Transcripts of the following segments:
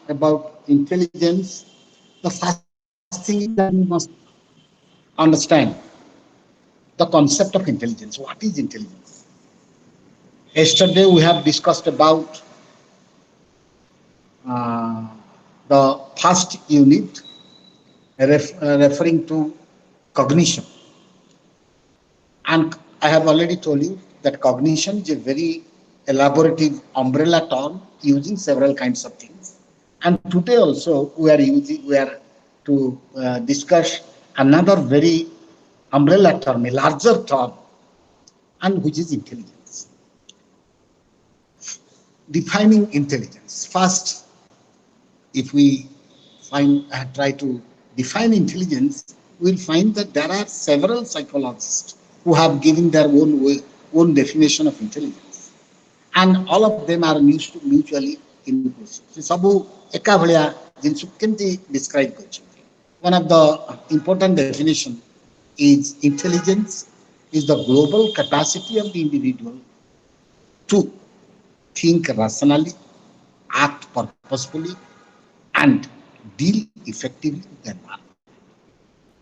about intelligence, the first thing is that we must understand the concept of intelligence. What is intelligence? Yesterday we have discussed about uh, the first unit referring to cognition. And I have already told you that cognition is a very elaborative umbrella term using several kinds of things. And today also we are to discuss another very umbrella term, a larger term, and which is intelligence. Defining intelligence. First, if we try to define intelligence, we'll find that there are several psychologists who have given their own definition of intelligence, and all of them are mutually inclusive. So, ସବୁ ଏକା ଭଳିଆ ଜିନିଷ କେମିତି describe କରିଛନ୍ତି? One of the important definition is intelligence is the global capacity of the individual to think rationally, act purposefully, and deal effectively with the environment.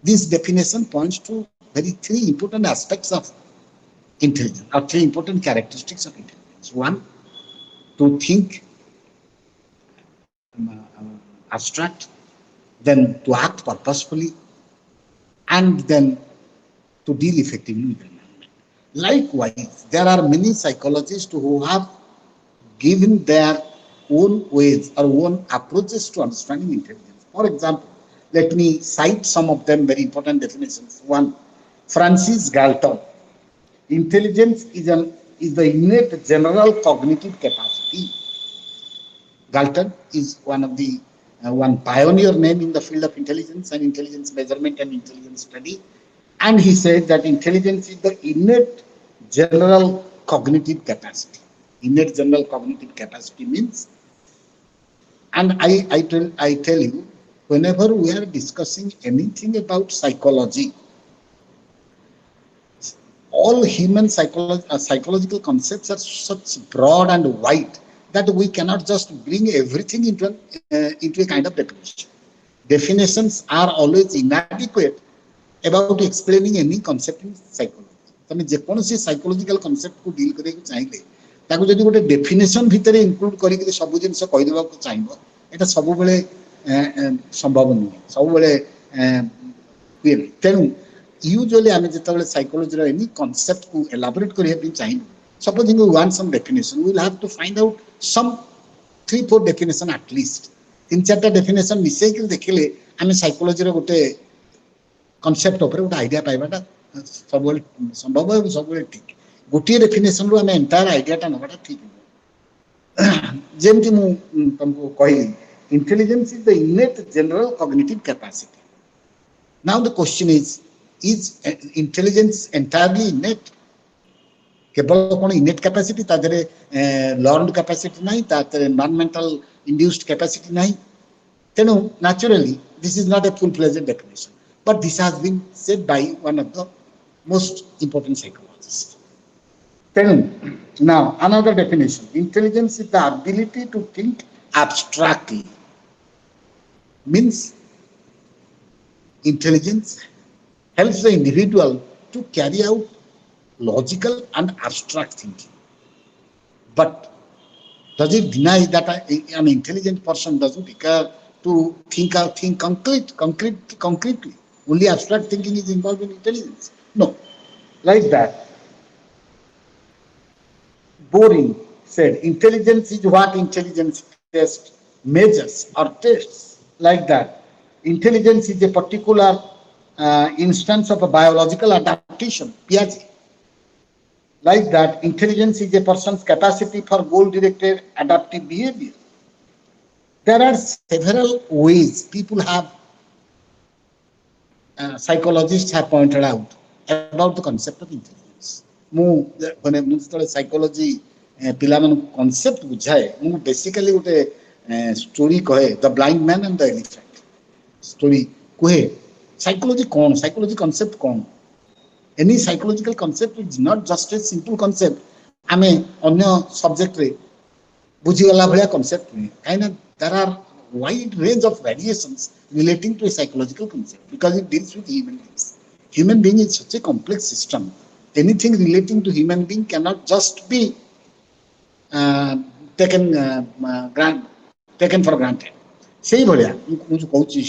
This definition points to very three important aspects of intelligence, or three important characteristics of intelligence. One, to think abstract, then to act purposefully, and then to deal effectively with the environment. Likewise, there are many psychologists who have given their own ways or own approaches to understanding intelligence. For example, let me cite some of them very important definitions. One, Francis Galton. Intelligence is the innate general cognitive capacity. Galton is one of the one pioneer name in the field of intelligence and intelligence measurement and intelligence study. And he said that intelligence is the innate general cognitive capacity. Innate general cognitive capacity means, and I tell you, whenever we are discussing anything about psychology, all human psychological concepts are such broad and wide that we cannot just bring everything into a kind of definition. Definitions are always inadequate about explaining any concept in psychology. तमें जेकोसी psychological concept को deal करे चाहिए ताको जदि गोटे definition भितर include करी के सब जिंस कहि देबा को चाहिबो एटा सब बेले संभव नुहे सब बेले तेनु यूजुअली आमे जेतबेले साइकोलॉजी रो एनी कांसेप्ट को एलाबोरेट करिया भी चाहिबो supposing we want some definition we will have to find out some 3-4 definition at least 3-4 definition मिसै के देखिले आमे साइकोलॉजी रो गोटे कांसेप्ट ऊपर गोटे आईडिया पाइबाटा सब संभव है सब ठीक गोटे डेफिनेशन रो आमे एंटायर आईडियाटा नबाटा ठीक जेमति मु तुमको कहली intelligence is the इनेट general cognitive capacity now the question is intelligence entirely इनेट केवल कोन इनेट कैपेसिटी तादरे लर्नड कैपेसिटी नहीं तादरे एनवायरमेंटल इंड्यूस्ड कैपेसिटी नहीं तेनु naturally this is not a full fledged definition but this has been said by one of the most important psychologists. Now another definition, intelligence is the ability to think abstractly. Means intelligence helps the individual to carry out logical and abstract thinking. But does it deny that an intelligent person doesn't care to think concretely? Only abstract thinking is involved in intelligence? No. Like that, Boring said, intelligence is what intelligence test measures or tests. Like that, intelligence is a particular instance of a biological adaptation, Piaget. Like that, intelligence is a person's capacity for goal-directed adaptive behavior. There are several ways people have, psychologists have pointed out about the concept of intelligence. When I psychology पिलामान concept बुझाए मु basically गोटे story कहे the blind man and the elephant story कहे psychology कौन psychology concept कौन any psychological concept is not just a simple concept आमे अन्य subject रे बुझी गला भलिया concept नहीं काहे ना there are wide range of variations relating to a psychological concept because it deals with human beings. Human being is such a complex system. Anything relating to human being cannot just be uh, taken taken for granted. Sei bhaliya ମୁଁ କହୁଛି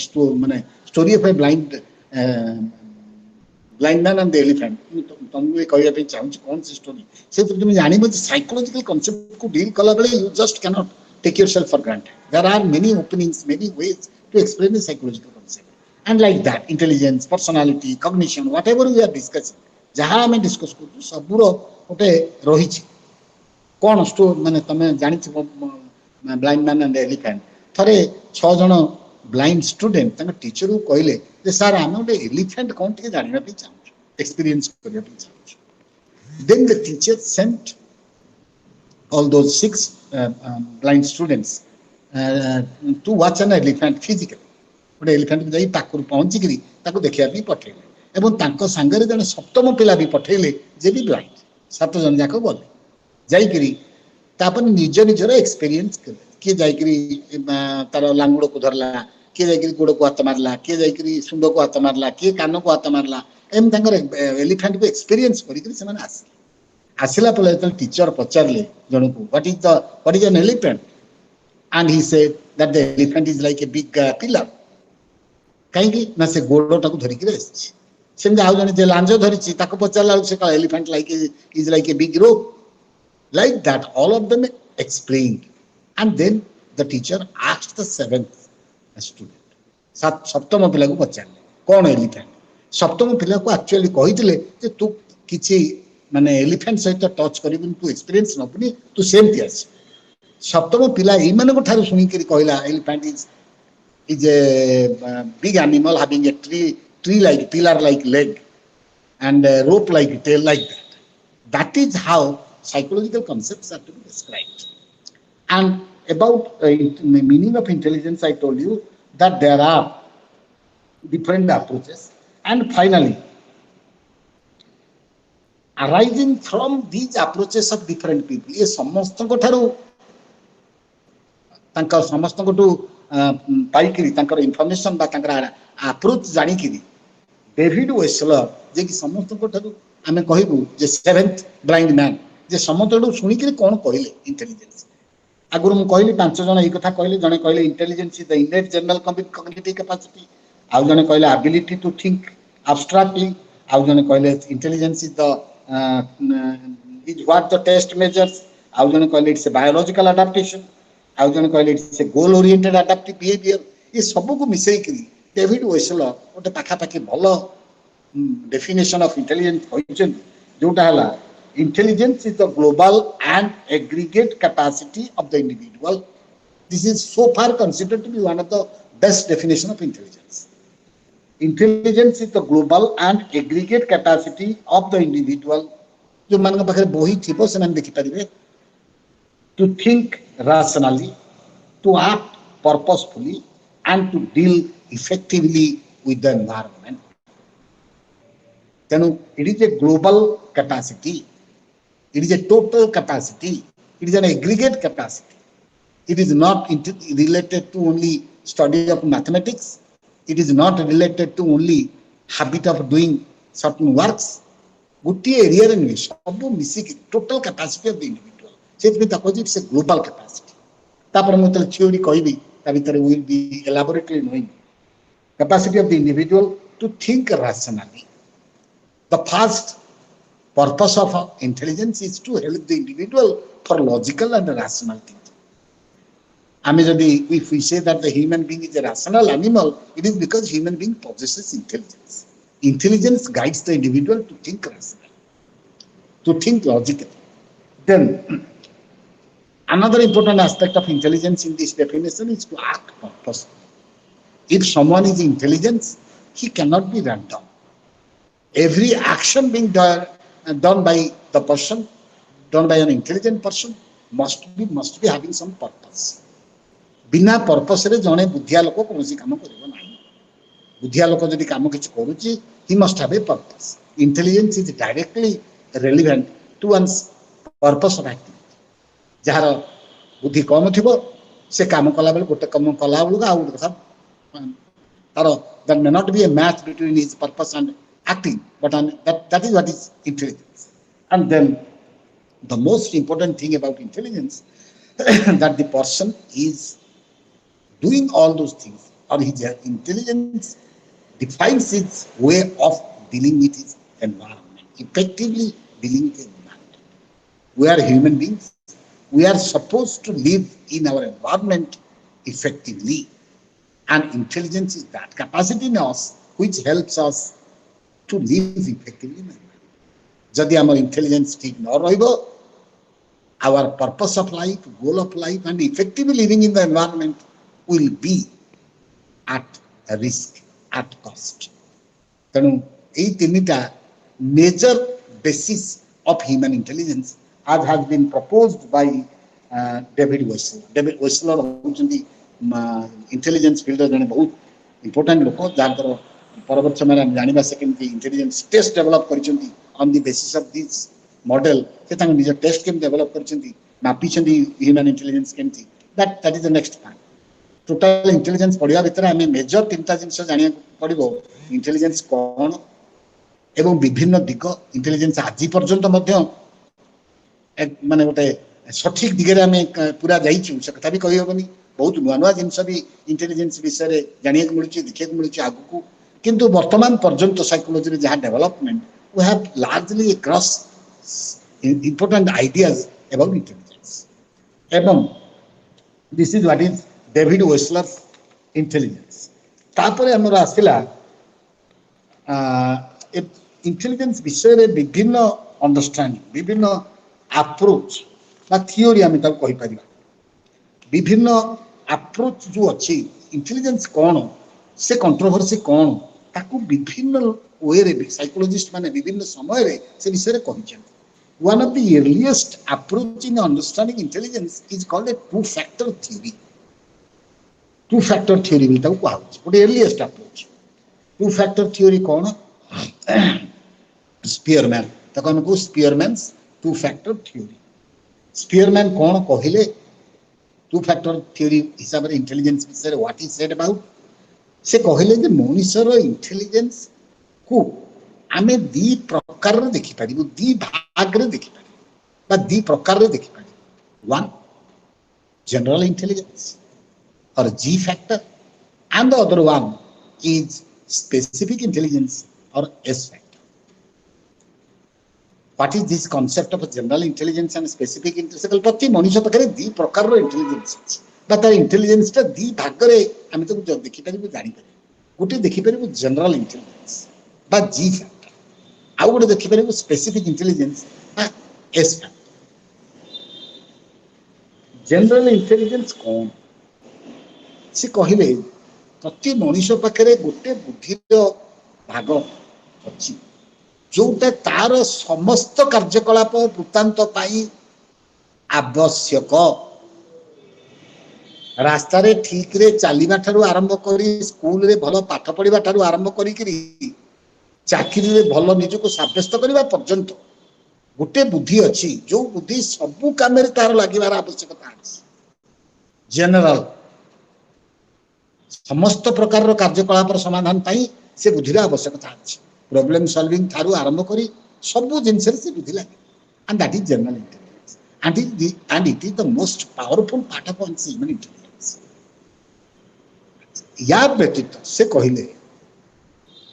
ମାନେ story of a blind man and the elephant. ତମକୁ କହିବା ପାଇଁ ଚାହୁଁଛି କ'ଣ ସେ story ସେଥିରେ তুমি ଜାଣିବ ଯେ psychological concept କୁ deal କଲା ବେଳେ you just cannot take yourself for granted. There are many openings, many ways to explain the psychological concept. And like that, intelligence, personality, cognition, whatever we are discussing, ଯାହା ଆମେ discuss କରୁଛୁ ସବୁର ଗୋଟେ ରହିଛି କ'ଣ ମାନେ ତମେ ଜାଣିଥିବ ବ୍ଲାଇଣ୍ଡ ମ୍ୟାନ୍ ଆଣ୍ଡ ଏଲିଫ୍ୟାଣ୍ଟ ଥରେ 6 ଜଣ ବ୍ଲାଇଣ୍ଡ ଷ୍ଟୁଡେଣ୍ଟ ତାଙ୍କ ଟିଚରକୁ କହିଲେ ଯେ ସାର୍ ଆମେ ଗୋଟେ ଏଲିଫ୍ୟାଣ୍ଟ କ'ଣ ଟିକେ ଜାଣିବା ପାଇଁ ଚାହୁଁଛୁ, ଏକ୍ସପିରିଏନ୍ସ କରିବା ପାଇଁ ଚାହୁଁଛୁ. ଦେନ୍ ଦ teacher Saint all those 6 blind students to watch an elephant physically. ଗୋଟେ ଏଲିଫ୍ୟାଣ୍ଟକୁ ଯାଇ ପାଖରୁ ପହଞ୍ଚିକିରି ତାକୁ ଦେଖିବା ପାଇଁ ପଠେଇଲେ ଏବଂ ତାଙ୍କ ସାଙ୍ଗରେ ଜଣେ ସପ୍ତମ ପିଲା ବି ପଠେଇଲେ ଯେ ବି ବ୍ଲାଇଣ୍ଡ. 7 ଜଣ ଯାକ ଗଲେ ଯାଇକିରି ତାପରେ ନିଜ ନିଜର ଏକ୍ସପିରିଏନ୍ସ କଲେ. କିଏ ଯାଇକିରି ତାର ଲାଙ୍ଗୁଡ଼କୁ ଧରିଲା, କିଏ ଯାଇକିରି ଗୋଡ଼କୁ ହାତ ମାରିଲା, କିଏ ଯାଇକିରି ଶୁଣ୍ଡକୁ ହାତ ମାରିଲା, କିଏ କାନକୁ ହାତ ମାରିଲା, ଏମିତି ତାଙ୍କର ଏଲିଫ୍ୟାଣ୍ଟକୁ ଏକ୍ସପିରିଏନ୍ସ କରିକିରି ସେମାନେ ଆସିଲେ. ଆସିଲା ପରେ ଯେତେବେଳେ ଟିଚର ପଚାରିଲେ ଜଣକୁ what is an elephant, and he said that the elephant is like a big pillar. କାହିଁକି ନା ସେ ଗୋଡ଼ଟାକୁ ଧରିକିରି ଆସିଛି. ସେମିତି ଆଉ ଜଣେ ଯେ ଲାଞ୍ଜ ଧରିଛି ତାକୁ ପଚାରିଲା ବେଳକୁ ସେ elephant is like a big rope. Like that, all of them explained. And then the teacher asked the 7th student. ସପ୍ତମ ପିଲାକୁ ପଚାରିଲେ କ'ଣ ଏଲିଫ୍ୟାଣ୍ଟ. ସପ୍ତମ ପିଲାକୁ ଆକ୍ଚୁଆଲି କହିଥିଲେ ଯେ ତୁ କିଛି ମାନେ ଏଲିଫ୍ୟାଣ୍ଟ ସହିତ ଟଚ୍ କରିବୁନି, ତୁ ଏକ୍ସପିରିଏନ୍ସ ନବୁନି, ତୁ ସେମିତି ଆସିବୁ. ସପ୍ତମ ପିଲା ଏଇମାନଙ୍କ ଠାରୁ ଶୁଣିକିରି କହିଲା elephant is a big animal having a tree like pillar like leg and a rope like tail like that. That is how psychological concepts are to be described. And about the meaning of intelligence, I told you that there are different approaches. And finally, arising from these approaches of different people, ये ସମସ୍ତଙ୍କ ଠାରୁ ତାଙ୍କ ସମସ୍ତଙ୍କଠୁ ପାଇକିରି ତାଙ୍କର information ବା ତାଙ୍କର approach ଜାଣିକିରି David ୱେସଲର ଯେ କି ସମସ୍ତଙ୍କ ଠାରୁ ଆମେ କହିବୁ ଯେ 7th ବ୍ଲାଇଣ୍ଡ ମ୍ୟାନ୍ ଯେ ସମସ୍ତଙ୍କଠୁ ଶୁଣିକିରି କ'ଣ କହିଲେ ଇଣ୍ଟେଲିଜେନ୍ସ. ଆଗରୁ ମୁଁ କହିଲି 5 ଜଣ ଏଇ କଥା କହିଲେ. ଜଣେ କହିଲେ intelligence is the innate general cognitive capacity, ଆଉ ଜଣେ କହିଲେ ଆବିଲିଟି ଟୁ ଥିଙ୍କ ଆବଷ୍ଟ୍ରାକ୍ଟଲି, ଆଉ ଜଣେ କହିଲେ intelligence is what the test measures, ଆଉ ଜଣେ କହିଲେ ଇଟ୍ସ ଏ ବାୟୋଲୋଜିକାଲ ଆଡାପ୍ଟେସନ, ଆଉ ଜଣେ କହିଲେ it's a goal oriented adaptive behaviour. ଏ ସବୁକୁ ମିଶେଇକିରି ଡେଭିଡ୍ ୱେସଲର ଗୋଟେ ପାଖାପାଖି ଭଲ ଡେଫିନେସନ ଅଫ ଇଣ୍ଟେଲିଜେନ୍ସ କହିଛନ୍ତି, ଯୋଉଟା ହେଲା intelligence is the global and aggregate capacity of the individual. This is so far considered to be one of the best definition of intelligence. Intelligence is the global and aggregate capacity of the individual. जो मान का पाखे बही थिबो से मान देखि परिबे, to think rationally, to act purposefully and to deal effectively with the environment. Then it is a global capacity. It is a total capacity. It is an aggregate capacity. It is not related to only study of mathematics. It is not related to only habit of doing certain works. गोटे area रे नहीं, सब मिसिक total capacity of the individual से ताको it's a global capacity. तापर मु तले थ्योरी कहबी ता भीतर will be elaborately knowing capacity of the individual to think rationally. The first purpose of intelligence is to help the individual for logical and rational thinking. If we say that the human being is a rational animal, it is because human being possesses intelligence. Intelligence guides the individual to think rationally, to think logically. Then another important aspect of intelligence in this definition is to act purposefully. If someone is intelligent, he cannot be random. Every action being done by the person, done by an intelligent person, must be having some purpose. बिना purpose रे जने बुद्धिया लोक कोनसी काम करिवो नाही. बुद्धिया लोक जदि काम किछ करूची, he must have a purpose. Intelligence is directly relevant to one's purpose of activity. जहार बुद्धि कम थिबो से काम कला बेले गोटे कम कला बेलू आउ गोटे कथा तार that may not be a match between his purpose and acting, but that is what is intelligence. And then the most important thing about intelligence that the person is doing all those things, or his intelligence defines his way of dealing with his environment, effectively dealing with the environment. We are human beings. We are supposed to live in our environment effectively. And intelligence is that capacity in us which helps us to live effectively. Jadi our intelligence ठीक न रहिबो, our purpose of life, goal of life, and effectively living in the environment will be at a risk, at cost. ତେଣୁ ଏଇ ତିନିଟା major basis of human intelligence as has been proposed by David Weissler. David Weissler होउचंदी intelligence field जने बहुत important लोक जाकर परवर्त समय हम जानिबा से केमती इंटेलिजेंस टेस्ट डेवलप करचंदी on the basis of this model से तांग निज टेस्ट केम डेवलप करचंदी मापी छंदी ह्यूमन इंटेलिजेंस केमती that is the next part total intelligence पढिया भितर हमें मेजर तीनटा जिंस जानिया पड़िबो इंटेलिजेंस कोन एवं विभिन्न दिग इंटेलिजेंस आजि पर्यंत मध्य माने गोटे सठिक दिगरे हमें पूरा जाइछु से कथा भी कहि होबनी बहुत नुआ नुआ जिनस भी इंटेलिजेंस विषय जानिया मिलुची देखिया मिलुची आगु किंतु वर्तमान पर्यंत साइकोलॉजी रे जहां development we have largely cross important ideas about intelligence एवं this is what is David Wechsler intelligence तापर हमर आसिला इंटेलिजेंस विषय रे विभिन्न अंडरस्टैंडिंग विभिन्न अप्रोच बा थियोरी हम त कहि परिबा विभिन्न अप्रोच जो अच्छी इंटेलिजेंस कौन से कंट्रोवर्सी कौन ताकू विभिन्न वे रे साइकोलॉजिस्ट माने विभिन्न समय रे से विषय रे कहिछन one of the earliest approach in understanding intelligence is called a two factor theory भी ताकू कहउछ but earliest approach two factor theory कौन स्पीयरमैन ताको हम को Spearman's two factor theory Spearman कौन कहिले टू फैक्टर थ्योरी हिसाब रे इंटेलिजेंस विषय व्हाट इज सेड अबाउट से कहले जे मनुष्यर इंटेलिजेंस को आमे दी प्रकार रे देखि पारिबु दी भाग रे देखि पारिबु बा दी प्रकार रे देखि पारिबु one general intelligence or G factor and the other one is specific intelligence or S factor What is this concept of general intelligence and specific intelligence? प्रति मनुष्य पाखे दी प्रकार इंटेलिजेंस अच्छी तार इंटेलिजेंस टा दी भाग रे आम तो देखिपर जापर गोटे देखिपर जनरल इंटेलिजेंस बा जी फैक्टर आउ गोटे देखिपर specific intelligence S factor general intelligence कौन से कहले प्रति मनुष्य पाखे गोटे बुद्धि भाग अच्छी जोटा तार समस्त कार्यकलाप वृत्तांत आवश्यक रास्ता रे ठीक रे चलवा ठारू आरंभ करी स्कूल रे भल पाठ पढ़ा ठारू आरंभ करी चाकरी रे भल निजको साब्यस्त करने पर्यंत गोटे बुद्धि अच्छी जो बुद्धि सबू काम तार लगे आवश्यकता अच्छी जनरल समस्त प्रकार कार्यकलाप समाधान से बुद्धिर आवश्यकता अच्छी प्रॉब्लम सॉल्विंग थारू आरंभ करी सबु जिनसे से बुद्धि लगे and that is general intelligence and it is the most powerful part of human intelligence या व्यतीत से कहले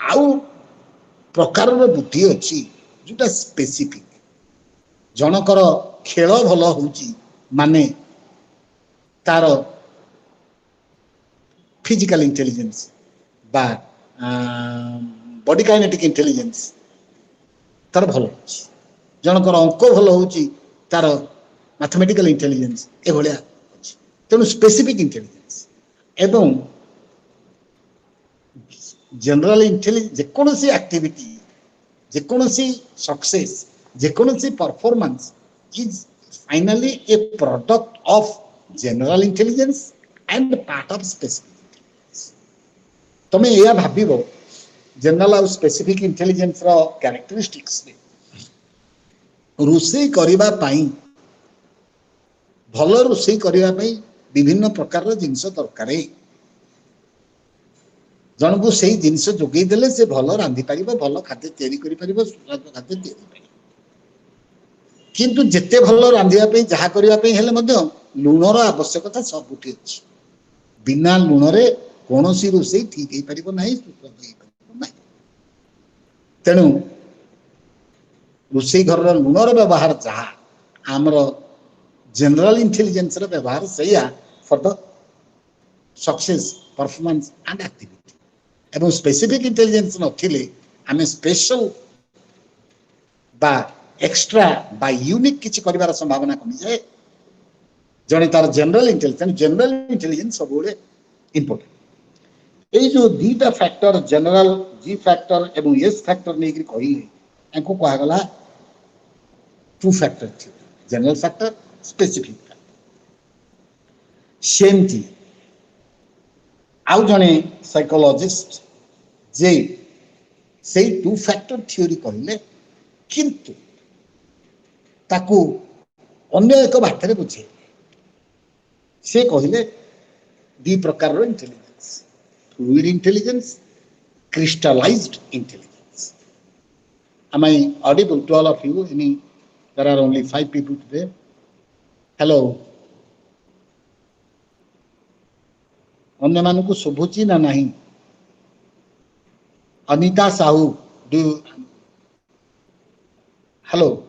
आउ प्रकार बुद्धि अच्छी जोटा स्पेसिफिक जनकर खेल भल होची माने तार फिजिकल इंटेलिजेंस बा बॉडी काइनेटिक इंटेलिजेंस तार भल जनकर अंक भल होची तार मैथमेटिकल इंटेलिजेंस ए भलिया अछि तेनु स्पेसिफिक इंटेलिजेंस एवं जनरल इंटेलिजेंस जेकोनसी एक्टिविटी जेकोनसी सक्सेस जेकोनसी performance is finally a product of general intelligence and part of specific intelligence तमे या भाबिबो जनरल और स्पेसिफिक इंटेलिजेंस रो कैरेक्टरिस्टिक्स रोषे करबा पई भल रोषे करबा पई ବିଭିନ୍ନ ପ୍ରକାରର ଜିନିଷ ଦରକାର। ଜଣକୁ ସେଇ ଜିନିଷ ଯୋଗେଇ ଦେଲେ ସେ ଭଲ ରାନ୍ଧି ପାରିବ, ଭଲ ଖାଦ୍ୟ ତିଆରି କରିପାରିବ, ସୁସ୍ୱାଦୁ ଖାଦ୍ୟ ତିଆରି ପାରିବ। କିନ୍ତୁ ଯେତେ ଭଲ ରାନ୍ଧିବା ପାଇଁ ଯାହା କରିବା ପାଇଁ ହେଲେ ମଧ୍ୟ ଲୁଣର ଆବଶ୍ୟକତା ସବୁଠି ଅଛି। ବିନା ଲୁଣରେ କୌଣସି ରୋଷେଇ ଠିକ ହେଇପାରିବ ନାହିଁ, ସୁସ୍ୱାଦୁ ହେଇପାରିବ ନାହିଁ। ତେଣୁ ରୋଷେଇ ଘରର ଲୁଣର ବ୍ୟବହାର ଯାହା, ଆମର ଜେନେରାଲ ଇଣ୍ଟେଲିଜେନ୍ସର ବ୍ୟବହାର ସେଇଆ ଫର ଦ ସକ୍ସେସ୍, ପରଫର୍ମାନ୍ସ ଆଣ୍ଡ ଆକ୍ଟିଭିଟି। ଏବଂ ସ୍ପେସିଫିକ୍ ଇଣ୍ଟେଲିଜେନ୍ସ ନଥିଲେ ଆମେ ସ୍ପେଶାଲ বা ଏକ୍ସଟ୍ରା ବା ୟୁନିକ୍ କିଛି କରିବାର ସମ୍ଭାବନା କମିଯାଏ। ଜଣେ ତାର ଜେନେରାଲ ଇଣ୍ଟେଲିଜେନ୍ସ ସବୁବେଳେ ଇମ୍ପୋର୍ଟାଣ୍ଟ। ଏଇ ଯୋଉ ଦିଟା ଫ୍ୟାକ୍ଟର ଜେନେରାଲ ଜି ଫ୍ୟାକ୍ଟର ଏବଂ ଏସ୍ ଫ୍ୟାକ୍ଟର ନେଇକି କହିଲେ, ୟାଙ୍କୁ କୁହାଗଲା two factor theory, general factor, specific factor. ସେମିତି ଆଉ ଜଣେ ସାଇକୋଲଜିଷ୍ଟ ଯେ ସେଇ ଟୁ ଫ୍ୟାକ୍ଟର ଥିଓରି କହିଲେ, କିନ୍ତୁ ତାକୁ ଅନ୍ୟ ଏକ ବାର୍ତ୍ତାରେ ବୁଝେଇଲେ। ସେ କହିଲେ ଦି ପ୍ରକାରର intelligence, fluid intelligence, crystallized intelligence. Am I audible to all of you? There are only 5 people today. Hello. ଅନ୍ୟମାନଙ୍କୁ ଶୁଭୁଛି ନା ନାହିଁ? Anita Sahu, do you... Hello.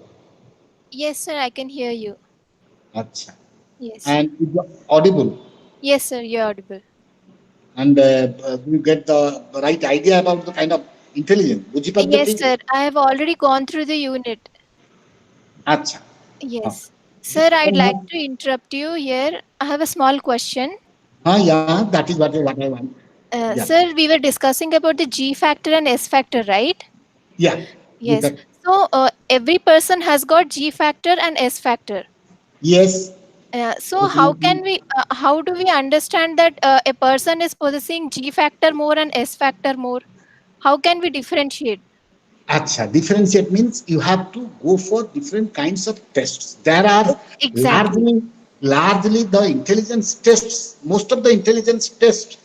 Yes, sir, I can hear you. Acha. Yes. And is you audible? Yes, sir, you're audible. And do you get the right idea about the kind of intelligence? Yes, sir, I have already gone through the unit. Acha. Yes. Sir, I'd like to interrupt you here. I have a small question. Yeah, that is what I want. Yeah. Sir, we were discussing about the G factor and S factor, right? Yeah. Yes. So every person has got G factor and S factor. Yes. So how can we, how do we understand that a person is possessing G factor more and S factor more? How can we differentiate? Acha, differentiate means you have to go for different kinds of tests. There are Exactly. largely the intelligence tests, most of the intelligence tests,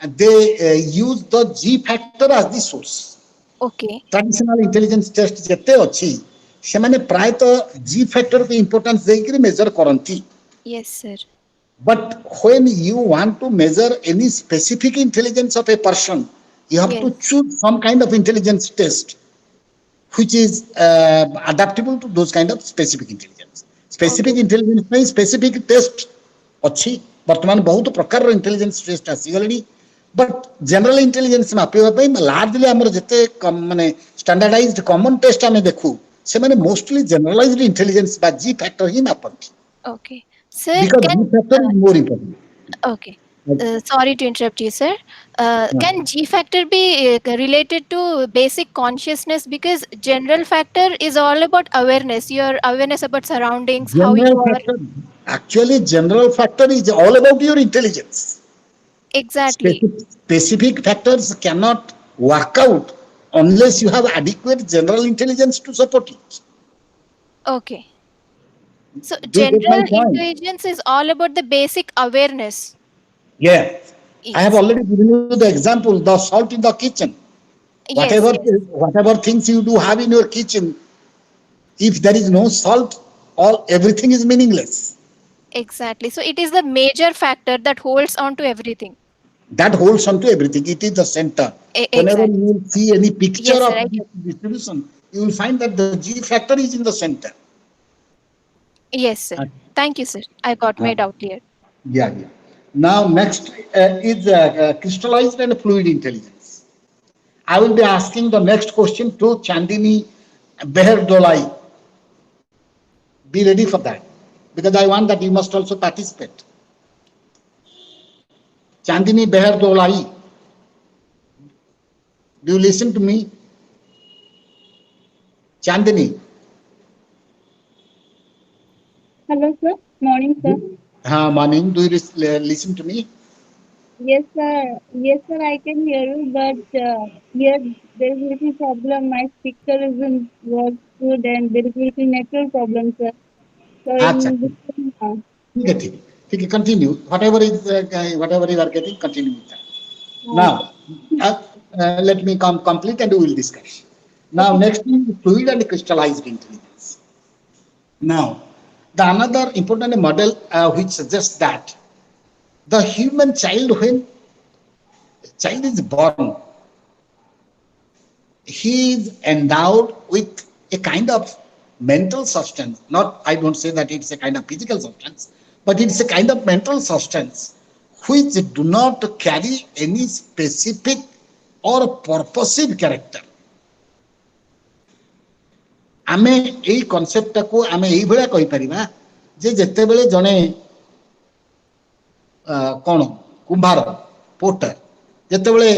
and they use the G factor as the source. Okay. Traditional intelligence test jete achi, semane prayato G factor ko importance deikri measure karanti. Yes, sir. But when you want to measure any specific intelligence of a person, you have to choose some kind of intelligence test which is adaptable to those kind of specific intelligence. Specific intelligence में specific test अच्छी, वर्तमान बहुत प्रकार intelligence test आसीगलेनी, but general intelligence मापिवा पे largely आमर जते माने standardized common test आमे देखू, से माने mostly generalized intelligence बा G factor he मापन्ति. Okay, sir. Because G factor is more important. Okay. Sorry to interrupt you, sir. Can G factor be related to basic consciousness? Because general factor is all about awareness, your awareness about surroundings, how you are. Actually, general factor is all about your intelligence. Exactly. Specific factors cannot work out unless you have adequate general intelligence to support it. Okay. So general intelligence is all about the basic awareness. Yeah. Yes. I have already given you the example, the salt in the kitchen. Whatever things you do have in your kitchen, if there is no salt, everything is meaningless. Exactly. So it is the major factor that holds on to everything. That holds on to everything. It is the center. Whenever you will see any picture of this distribution, you will find that the G factor is in the center. Yes, sir. Thank you, sir. I got my doubt clear. Yeah. Now, next is crystallized and fluid intelligence. I will be asking the next question to Chandini Beherdolai. Be ready for that, because I want that you must also participate. Chandini Beherdolai, do you listen to me? Chandini. Hello, sir. Morning, sir. Morning. Do you listen to me? Yes, sir. Yes, sir. I can hear you, but here there is a little problem. My speaker isn't work good, and there is a little network problem, sir. So अच्छा, ठीक है, Okay, continue. Whatever you are getting, continue with that. Okay. Now, let me complete and we will discuss. Now, Okay. next is fluid and crystallized intelligence. Now, the another important model which suggests that the human child, when child is born, he is endowed with a kind of mental substance. Not, I don't say that it's a kind of physical substance, but it's a kind of mental substance which do not carry any specific or purposive character. ଆମେ ଏଇ କନସେପ୍ଟଟାକୁ ଆମେ ଏଇଭଳିଆ କହିପାରିବା ଯେ ଯେତେବେଳେ ଜଣେ କ'ଣ କୁମ୍ଭାର Potter ଯେତେବେଳେ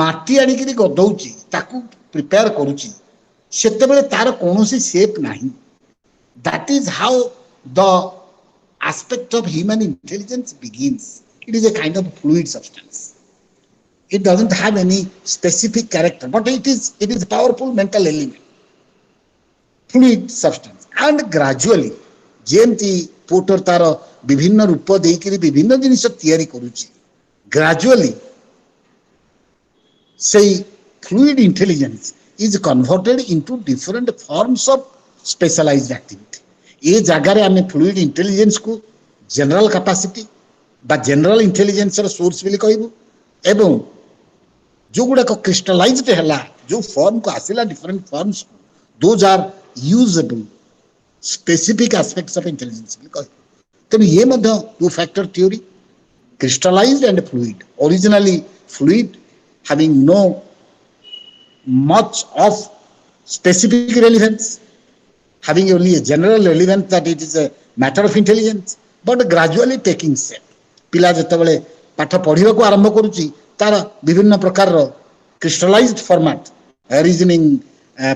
ମାଟି ଆଣିକିରି ଗଦଉଛି ତାକୁ ପ୍ରିପେୟାର କରୁଛି ସେତେବେଳେ ତାର କୌଣସି ସେପ୍ ନାହିଁ. That is how the aspect of human intelligence begins. It is a kind of fluid substance. It doesn't have any specific character, but it is a powerful mental element. Fluid substance. And gradually, ଯେମିତି Potter ତାର ବିଭିନ୍ନ ରୂପ ଦେଇକିରି ବିଭିନ୍ନ ଜିନିଷ ତିଆରି କରୁଛି, gradually say fluid intelligence is converted into different forms of specialized activity. ଏ ଜାଗାରେ ଆମେ fluid intelligence କୁ general capacity ବା general intelligence ର source ବୋଲି କହିବୁ ଏବଂ ଯୋଉଗୁଡାକ crystallized ହେଲା ଯୋଉ ଫର୍ମ କୁ ଆସିଲା different forms those are usable specific aspects of intelligence ବୋଲି କହିବୁ. ତେଣୁ ଇଏ ମଧ୍ୟ two factor theory, crystallized and fluid. Originally fluid having no much of specific relevance, having only a general relevance that it is a matter of intelligence, but gradually taking shape. ପିଲା ଯେତେବେଳେ ପାଠ ପଢିବାକୁ ଆରମ୍ଭ କରୁଛି ତାର ବିଭିନ୍ନ ପ୍ରକାରର crystallized format, reasoning,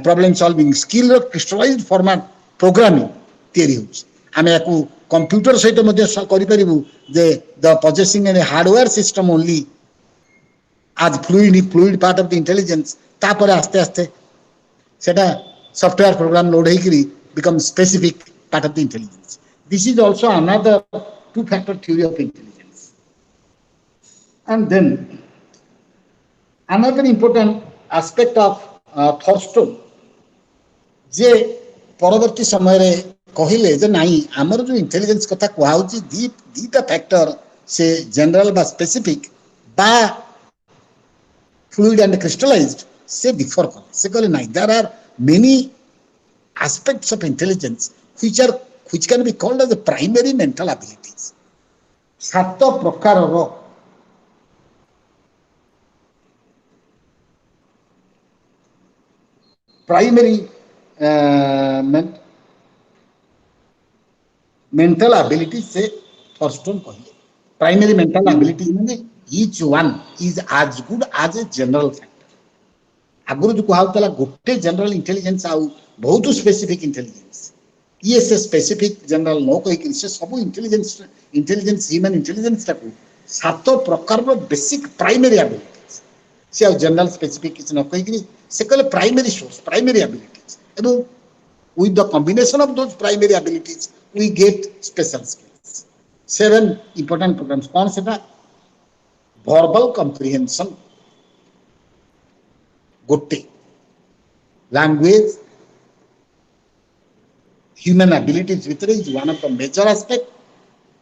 problem solving skill ର crystallized format programming ତିଆରି ହେଉଛି. ଆମେ ୟାକୁ କମ୍ପ୍ୟୁଟର ସହିତ ମଧ୍ୟ କରିପାରିବୁ ଯେ the possessing a hardware system only as fluid part of the intelligence. ତାପରେ ଆସ୍ତେ ଆସ୍ତେ ସେଟା software program load ହେଇକିରି become specific part of the intelligence. This is also another two factor theory of intelligence. And then another important aspect of Thurston ଯେ ପରବର୍ତ୍ତୀ ସମୟରେ କହିଲେ ଯେ ନାଇଁ ଆମର ଯୋଉ ଇଣ୍ଟେଲିଜେନ୍ସ କଥା କୁହାହଉଛି ଦିଟା ଫ୍ୟାକ୍ଟର ସେ ଜେନେରାଲ ବା ସ୍ପେସିଫିକ ବା fluid and crystallized ସେ differ କରେ. ସେ କହିଲେ ନାଇଁ there are many aspects of intelligence which can be called as the primary mental abilities. ସାତ ପ୍ରକାରର primary mental abilities से Thurston କହିଲେ. Primary mental abilities ମାନେ each one is as good as a general factor. ଆଗରୁ ଯୋଉ କୁହାଉଥିଲା ଗୋଟେ general intelligence ଆଉ ବହୁତ ସ୍ପେସିଫିକ ଇଣ୍ଟେଲିଜେନ୍ସ, ଇଏ ସେ ସ୍ପେସିଫିକ ଜେନେରାଲ ନ କହିକିରି ସେ ସବୁ ଇଣ୍ଟେଲିଜେନ୍ସ ହ୍ୟୁମାନ ଇଣ୍ଟେଲିଜେନ୍ସଟାକୁ ସାତ ପ୍ରକାରର ବେସିକ ପ୍ରାଇମେରୀ ଆବିଲିଟିଜ, ସେ ଆଉ ଜେନେରାଲ ସ୍ପେସିଫିକ କିଛି ନ କହିକିରି ସେ କହିଲେ ପ୍ରାଇମେରୀ ସୋର୍ସ, ପ୍ରାଇମେରୀ ଆବିଲିଟିଜ, ଏବଂ with the combination of those primary abilities we get special skills. 7 important programs. कौन सेटा? verbal comprehension गोटे, language human abilities ଭିତରେ is one of the major aspect.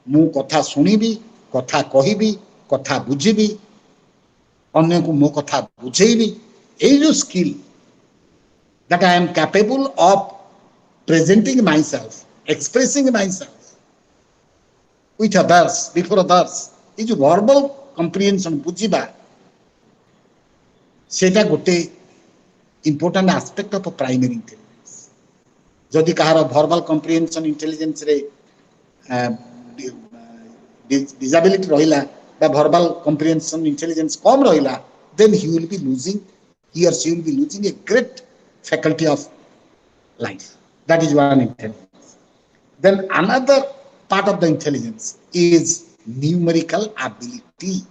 ମୁଁ କଥା ଶୁଣିବି, କଥା କହିବି, କଥା ବୁଝିବି, ଅନ୍ୟକୁ ମୋ କଥା ବୁଝେଇବି, ଏଇ ଯୋଉ skill that I am capable of presenting myself, expressing myself with others, before others, is verbal comprehension ବୁଝିବା, ସେଟା ଗୋଟେ important aspect of a primary intelligence. ଯଦି କାହାର verbal comprehension intelligence ରେ disability ରହିଲା ବା verbal comprehension intelligence କମ ରହିଲା, then he or she will be losing a great faculty of life. That is one intelligence. Then another part of the intelligence is numerical ability,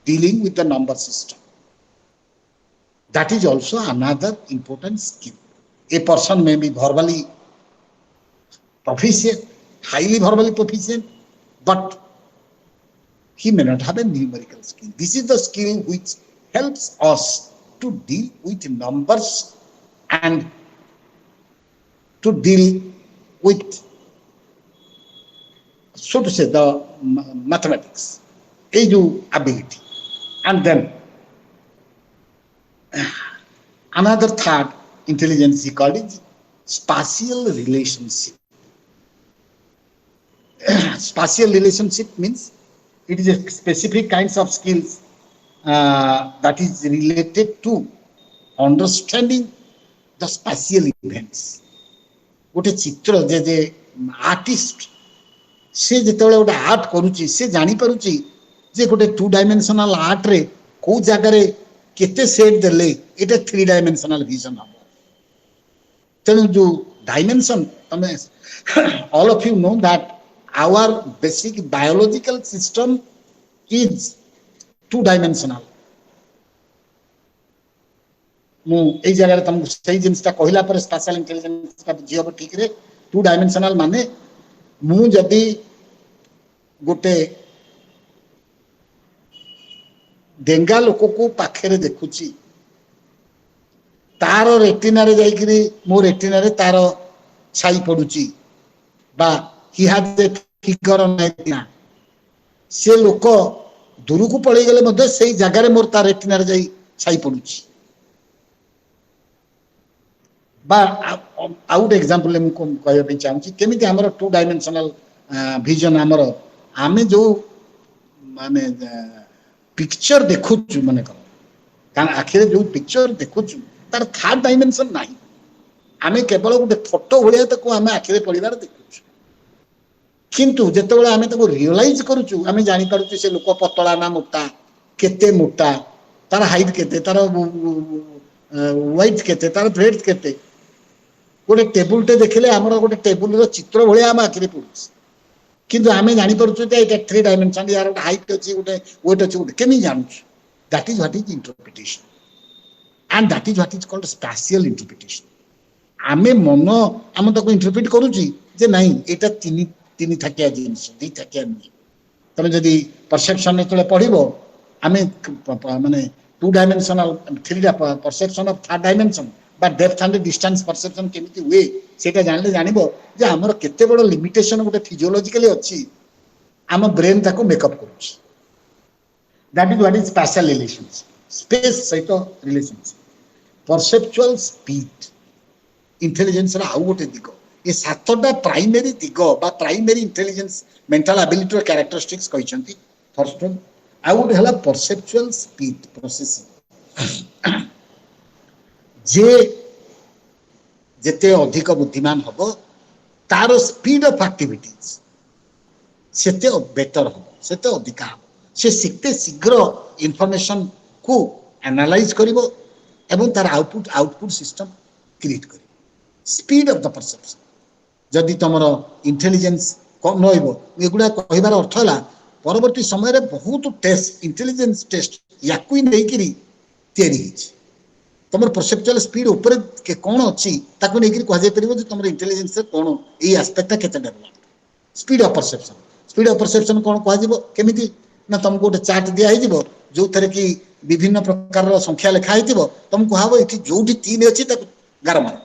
dealing with the number system. That is also another important skill. A person may be verbally proficient, highly verbally proficient, but he may not have a numerical skill. This is the skill which helps us to deal with numbers and to deal with, so to say, the mathematics, edu ability. And then another third intelligence he called it spatial relationship. Spatial relationship means it is a specific kinds of skills that is related to understanding the spatial events. गोटे चित्र जे artist से जिते गोटे art करुच्ची से जानी पारुची जे गोटे 2 dimensional art रे को जगह रे केते सेट देले एटा 3 डायमेंशनल विजन हम तेनु जो डायमेंशन तमे all of you know that our basic biological system is 2 dimensional. ମୁଁ ଏଇ ଜାଗାରେ ତମକୁ ସେଇ ଜିନିଷଟା କହିଲା ପରେ ସ୍ପାସିଆଲ ଇଣ୍ଟେଲିଜେନ୍ସ ଟା ବୁଝି ହବ ଠିକ ରେ 2 डायमेंशनल माने ମୁଁ ଯଦି ଗୋଟେ डेंगा लोक को पाखे देखुची तार रेटिना रे जाइकरी मो रेटिना रे तार छाई पडुची बा he had a figure on retina से लोक दूर को पळै गेले मध्ये सेही जगह रे मोर तार रेटिना रे जाई छाई पडुची बा आउट एग्जांपल ले को कहय पे चाहूची केमिति हमर 2 डायमेंशनल विजन हमर आमे जो माने पिक्चर देखुचु मने कर कारण आखिरे जो पिक्चर देखुचु तार 3rd डायमेंशन नाही आमे केवल गोटे फोटो भलिया तको आमे आखिरे पडिबार देखुचु किंतु जेतेबेले आमे तको रियलाइज करूचु आमे जानि पारुचु से लोक पतला ना मोटा केते मोटा तार हाइट केते तार वाइट केते तार ब्रेड्थ केते गोटे टेबुल टे देखले हमर गोटे टेबुल रो चित्र भलिया आमे आखिरे पडुछ किंतु आमे जानि पारुचु जे एटा 3 डायमेंशन यार गोटे हाइट अछि गोटे वेट अछि गोटे केमि जानुछु that is what is interpretation and that is what is called spatial interpretation आमे मन आम तको इंटरप्रिट करूची जे नहीं एटा तीन थाकिया जिनिस दी थाकिया नहीं तमे जदी परसेप्शन ने तळे पढिबो आमे माने 2 dimensional 3 perception of 3rd dimension बा डेप्थ एंड डिस्टेंस परसेप्शन केमिति हुए सेटा जानले जानिबो जे हमर केते बडो लिमिटेशन गोटे फिजियोलॉजिकली अछि आम ब्रेन ताको मेकअप करूची that is what is special relationship space सहित रिलेशनशिप परसेप्चुअल स्पीड इंटेलिजेंस रा आउ गोटे दिगो ये 7टा प्राइमरी दिगो बा प्राइमरी इंटेलिजेंस मेंटल एबिलिटी रो कैरेक्टरिस्टिक्स कहिसंती फर्स्ट वन आउ गोटे हला परसेप्चुअल स्पीड प्रोसेसिंग जे जेते अधिक बुद्धिमान हबो तार स्पीड ऑफ एक्टिविटीज सेते बेटर हबो सेते अधिक हबो से सिखते शीघ्र इंफॉर्मेशन को एनालाइज करिवो एवं तार आउटपुट सिस्टम क्रिएट करिवो स्पीड ऑफ द परसेप्शन जदि तमरो इंटेलिजेंस कम रहइबो एगुडा कहिबार अर्थ हला परवर्ती समय रे बहुत टेस्ट इंटेलिजेंस टेस्ट याकु नै करी तयारी हिच तमर परसेप्चुअल स्पीड ऊपर के कोन अछि ताको नै करी कह जाय परिबो जे तमर इंटेलिजेंस से कोन ए एस्पेक्ट केते डेवलप स्पीड ऑफ परसेप्शन कोन कह जिवो केमिति ना तुमको गोटे चार्ट दिया हिजिवो जो थरे की विभिन्न प्रकार रो संख्या लिखा हिजिवो तुमको हाबो एठी जोठी 3 अछि ताको गार मार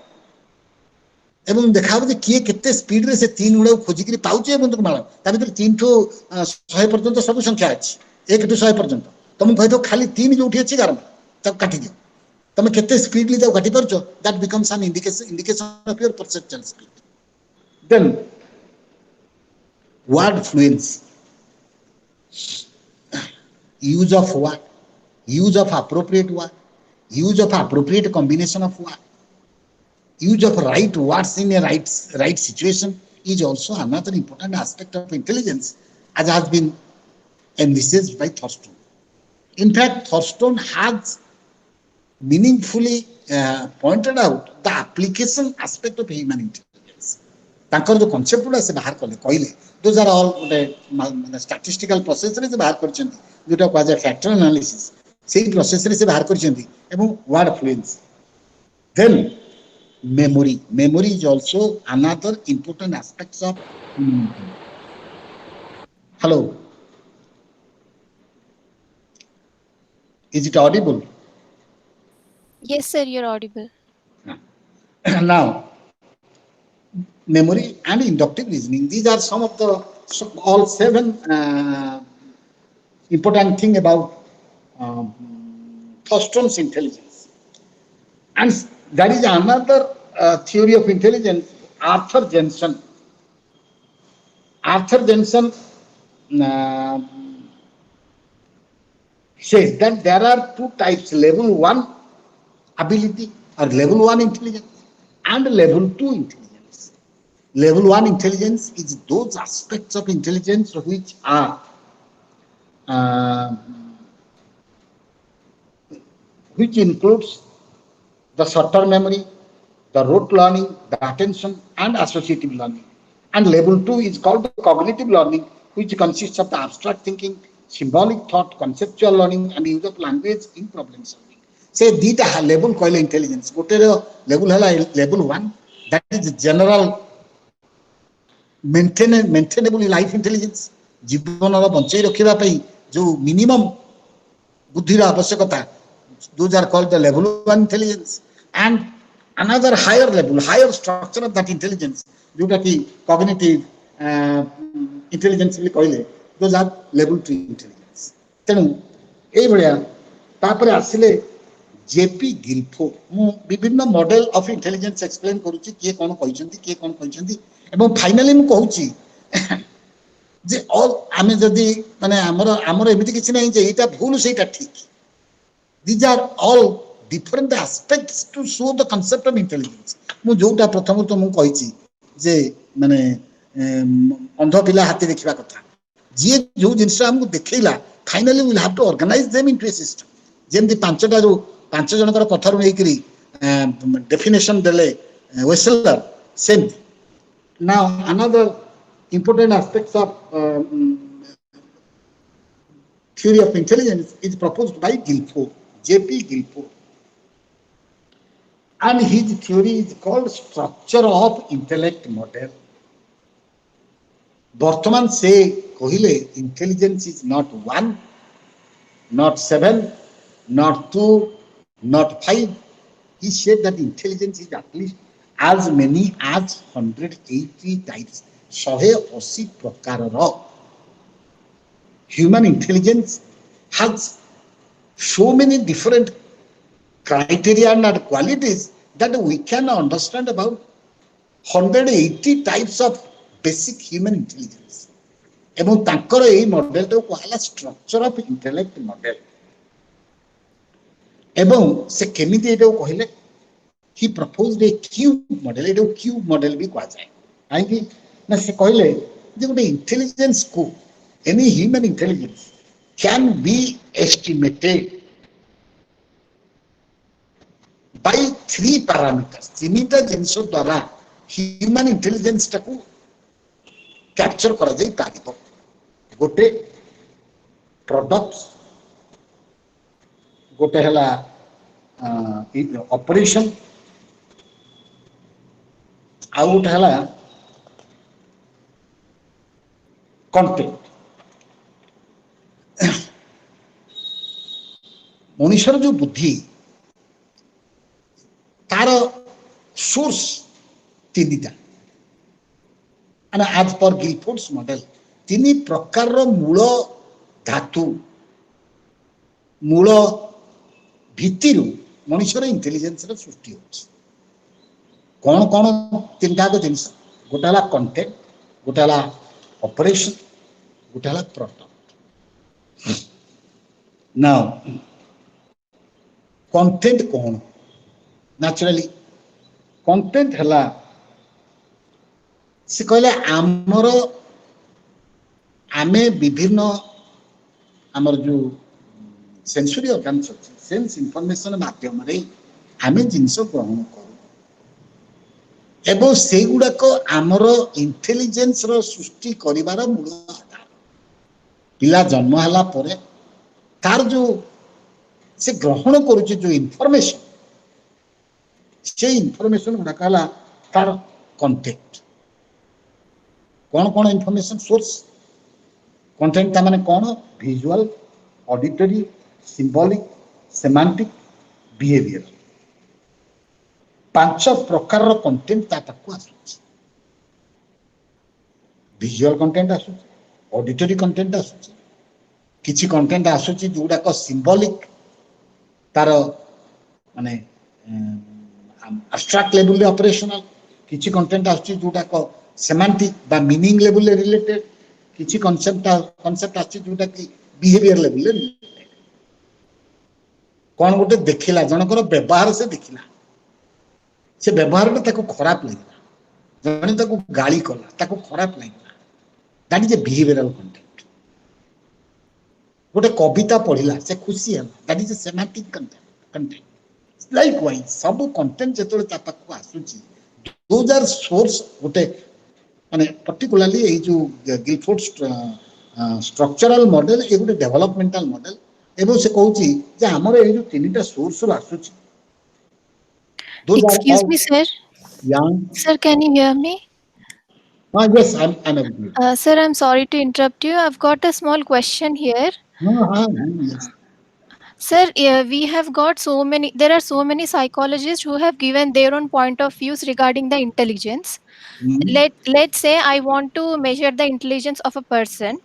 एवं देखाबो जे किए केते स्पीड रे से 3 उडा खोजि करी पाउचे एवं तुम मार ता भीतर 3 ठो 100 पर्यंत सब संख्या अछि 1 टू 100 पर्यंत तुम कहतो खाली 3 जोठी अछि गार मार तब काटि दियो तुम केते स्पीडली जाओ काटि परछो that becomes an indication of your perceptual speed then word fluency use of what use of appropriate what use of appropriate combination of what use of right words in a right situation is also another important aspect of intelligence as has been envisaged by Thurston. In fact, Thurston has meaningfully pointed out the application aspect of human intelligence. तांकर जो concept उडा से बाहर करले कहले those are all माने statistical process रे से बाहर करछन्ती जोटा कह जाय फैक्टर एनालिसिस सेही प्रोसेस रे से बाहर करछन्ती एवं word fluency then memory is also another important aspects of hello Is it audible? Yes, sir, you're audible. Now, memory and inductive reasoning, these are some of the all seven important thing about um, Thurston's intelligence. And that is another theory of intelligence. Arthur Jensen. Arthur Jensen uh, says that there are two types: level one ability or level one intelligence and level two intelligence. Level one intelligence is those aspects of intelligence which are uh, which includes the short-term memory, the rote learning, the attention, and associative learning. And level two is called the cognitive learning, which consists of the abstract thinking, symbolic thought, conceptual learning, and use of language in problem solving. Say these level coil intelligence. Gote level level one, that is general maintainable life intelligence. ଜୀବନର ବଞ୍ଚେଇ ରଖିବା ପାଇଁ ଯୋଉ minimum ବୁଦ୍ଧିର ଆବଶ୍ୟକତା, those are called the level one intelligence. And another higher level, higher structure of that intelligence, जोटा कि cognitive intelligence ବୋଲି କହିଲେ, those are level two intelligence. ତେଣୁ ଏଇଭଳିଆ ତାପରେ ଆସିଲେ ଜେପି ଗିଲଫୋର୍ଡ. ମୁଁ ବିଭିନ୍ନ ମଡେଲ ଅଫ ଇଣ୍ଟେଲିଜେନ୍ସ ଏକ୍ସପ୍ଲେନ କରୁଛି, କିଏ କ'ଣ କହିଛନ୍ତି କିଏ କ'ଣ କହିଛନ୍ତି, ଏବଂ ଫାଇନାଲି ମୁଁ କହୁଛି ଯେ ଅଲ୍ ଆମେ ଯଦି ମାନେ ଆମର ଏମିତି କିଛି ନାହିଁ ଯେ ଏଇଟା ଭୁଲ ସେଇଟା ଠିକ. These are all different aspects to show the concept of intelligence. ମୁଁ ଯୋଉଟା ପ୍ରଥମରୁ ତ ମୁଁ କହିଛି ଯେ ମାନେ ଅନ୍ଧ ପିଲା ହାତୀ ଦେଖିବା କଥା, ଯିଏ ଯୋଉ ଜିନିଷ ଆମକୁ ଦେଖେଇଲା finally will have two organise them into A system. ଯେମିତି ପାଞ୍ଚ ଜଣଙ୍କର କଥାରୁ ନେଇକରି ଡେଫିନେସନ ଦେଲେ ୱେସେଲର, ସେମିତି. Now another important aspects of theory of intelligence is proposed by Guilford, J.P. Guilford, and his theory is called structure of intellect model. ବର୍ତ୍ତମାନ ସେ କହିଲେ intelligence is not one, not seven, not two, not five. He said that intelligence is at least as many as 180 types. 180 ପ୍ରକାରର. Human intelligence has so many different criteria and qualities that we can understand about 180 types of basic human intelligence. ଏବଂ ତାଙ୍କର ଏଇ ମଡେଲଟାକୁ କୁହାହେଲା structure of intellect model. ଏବଂ ସେ କେମିତି ଏଇଟାକୁ କହିଲେ, he proposed a cube model. ଏଇଟାକୁ cube model ବି କୁହାଯାଏ. କାହିଁକି ନା ସେ କହିଲେ ଯେ ଗୋଟେ ଇଣ୍ଟେଲିଜେନ୍ସକୁ, any human intelligence can be estimated by three parameters. ତିନିଟା ଜିନିଷ ଦ୍ୱାରା human intelligence ଟାକୁ କ୍ୟାପଚର କରାଯାଇ ପାରିବ. ଗୋଟେ ପ୍ରଡକ୍ଟ, ଗୋଟେ ହେଲା ଅପରେସନ, ଆଉ ଗୋଟେ ହେଲା କଣ୍ଟେଣ୍ଟ. ମଣିଷର ଯୋଉ ବୁଦ୍ଧି, ତାର ସୋର୍ସ ତିନିଟା. as per Guilford's model, ତିନି ପ୍ରକାରର ମୂଳ ଧାତୁ, ମୂଳ ଭିତ୍ତିରୁ ମଣିଷର ଇଣ୍ଟେଲିଜେନ୍ସର ସୃଷ୍ଟି ହେଉଛି. କ'ଣ କ'ଣ ତିନିଟାକ ଜିନିଷ? ଗୋଟେ ହେଲା କଣ୍ଟେଣ୍ଟ, ଗୋଟେ ହେଲା ଅପରେସନ, ଗୋଟେ ହେଲା ପ୍ରଡକ୍ଟ. ନାଉ କଣ୍ଟେଣ୍ଟ କ'ଣ? ନ୍ୟାଚୁରାଲି କଣ୍ଟେଣ୍ଟ ହେଲା, ସେ କହିଲେ ଆମେ ବିଭିନ୍ନ ଆମର ଯୋଉ ସେନ୍ସୋରି ଅର୍ଗାନ୍ସ ଅଛି, ସେନ୍ସ ଇନଫର୍ମେସନ ମାଧ୍ୟମରେ ଆମେ ଜିନିଷ ଗ୍ରହଣ କରୁ ଏବଂ ସେଇଗୁଡାକ ଆମର ଇଣ୍ଟେଲିଜେନ୍ସର ସୃଷ୍ଟି କରିବାର ମୂଳ ଆଧାର. ପିଲା ଜନ୍ମ ହେଲା ପରେ ତାର ଯୋଉ ସେ ଗ୍ରହଣ କରୁଛି ଯୋଉ ଇନଫର୍ମେସନ, ସେଇ ଇନଫର୍ମେସନ ଗୁଡାକ ହେଲା ତାର କଣ୍ଟେଣ୍ଟ. କ'ଣ କ'ଣ ଇନଫର୍ମେସନ ସୋର୍ସ? କଣ୍ଟେଣ୍ଟ ତା ମାନେ କ'ଣ? Visual, auditory, symbolic, semantic, behavior. 5 ପ୍ରକାରର କଣ୍ଟେଣ୍ଟ ତା ପାଖକୁ ଆସୁଛି। ଭିଜୁଆଲ କଣ୍ଟେଣ୍ଟ ଆସୁଛି, ଅଡିଟୋରୀ କଣ୍ଟେଣ୍ଟ ଆସୁଛି, କିଛି କଣ୍ଟେଣ୍ଟ ଆସୁଛି ଯୋଉଟାକ ସିମ୍ବଲିକ ତାର ମାନେ abstract ଲେଭେଲରେ ଅପରେସନାଲ, କିଛି କଣ୍ଟେଣ୍ଟ ଆସୁଛି ଯୋଉଟାକ ସେମାଣ୍ଟିକ ବା ମିନିଂ ଲେଭେଲରେ ରିଲେଟେଡ, କିଛି କନସେପ୍ଟ ଆସୁଛି ଯୋଉଟା କି ବିହେଭିୟର ଲେଭେଲରେ ରିଲେଟେଡ। କଣ ଗୋଟେ ଦେଖିଲା, ଜଣଙ୍କର ବ୍ୟବହାର ସେ ଦେଖିଲା, ସେ ବ୍ୟବହାରଟା ତାକୁ ଖରାପ ଲାଗିଲା, ଜଣେ ତାକୁ ଗାଳି କଲା, ତାକୁ ଖରାପ ଲାଗିଲା, that is a behavioural content. ଗୋଟେ କବିତା ପଢିଲା, ସେ ଖୁସି ହେଲା, ଦ୍ୟାଟ ଇଜ ଏ ସେମାଣ୍ଟିକ କଣ୍ଟେଣ୍ଟ। ଲାଇକୱାଇଜ ସବୁ କଣ୍ଟେଣ୍ଟ ଯେତେବେଳେ ତା ପାଖକୁ ଆସୁଛି, ଦୋଜ ଆର ସୋର୍ସ। ଗୋଟେ ମାନେ ପର୍ଟିକୁଲାରଲି ଏଇ ଯୋଉ ଗିଲଫୋର୍ଡ ଷ୍ଟ୍ରକ୍ଚରାଲ ମଡେଲ, ଏ ଗୋଟେ ଡେଭଲପମେଣ୍ଟାଲ ମଡେଲ। ଏବଂ ସେ କହୁଛି ଯେ ଆମର ଏଇ ଯୋଉ 3ଟା ସୋର୍ସରୁ ଆସୁଛି, those are Excuse all me, sir. young. Sir, can you hear me? Yes, I'm agree. Sir, I'm sorry to interrupt you. I've got a small question here. Yes. Sir, we have got there are so many psychologists who have given their own point of views regarding the intelligence. Let's say I want to measure the intelligence of a person.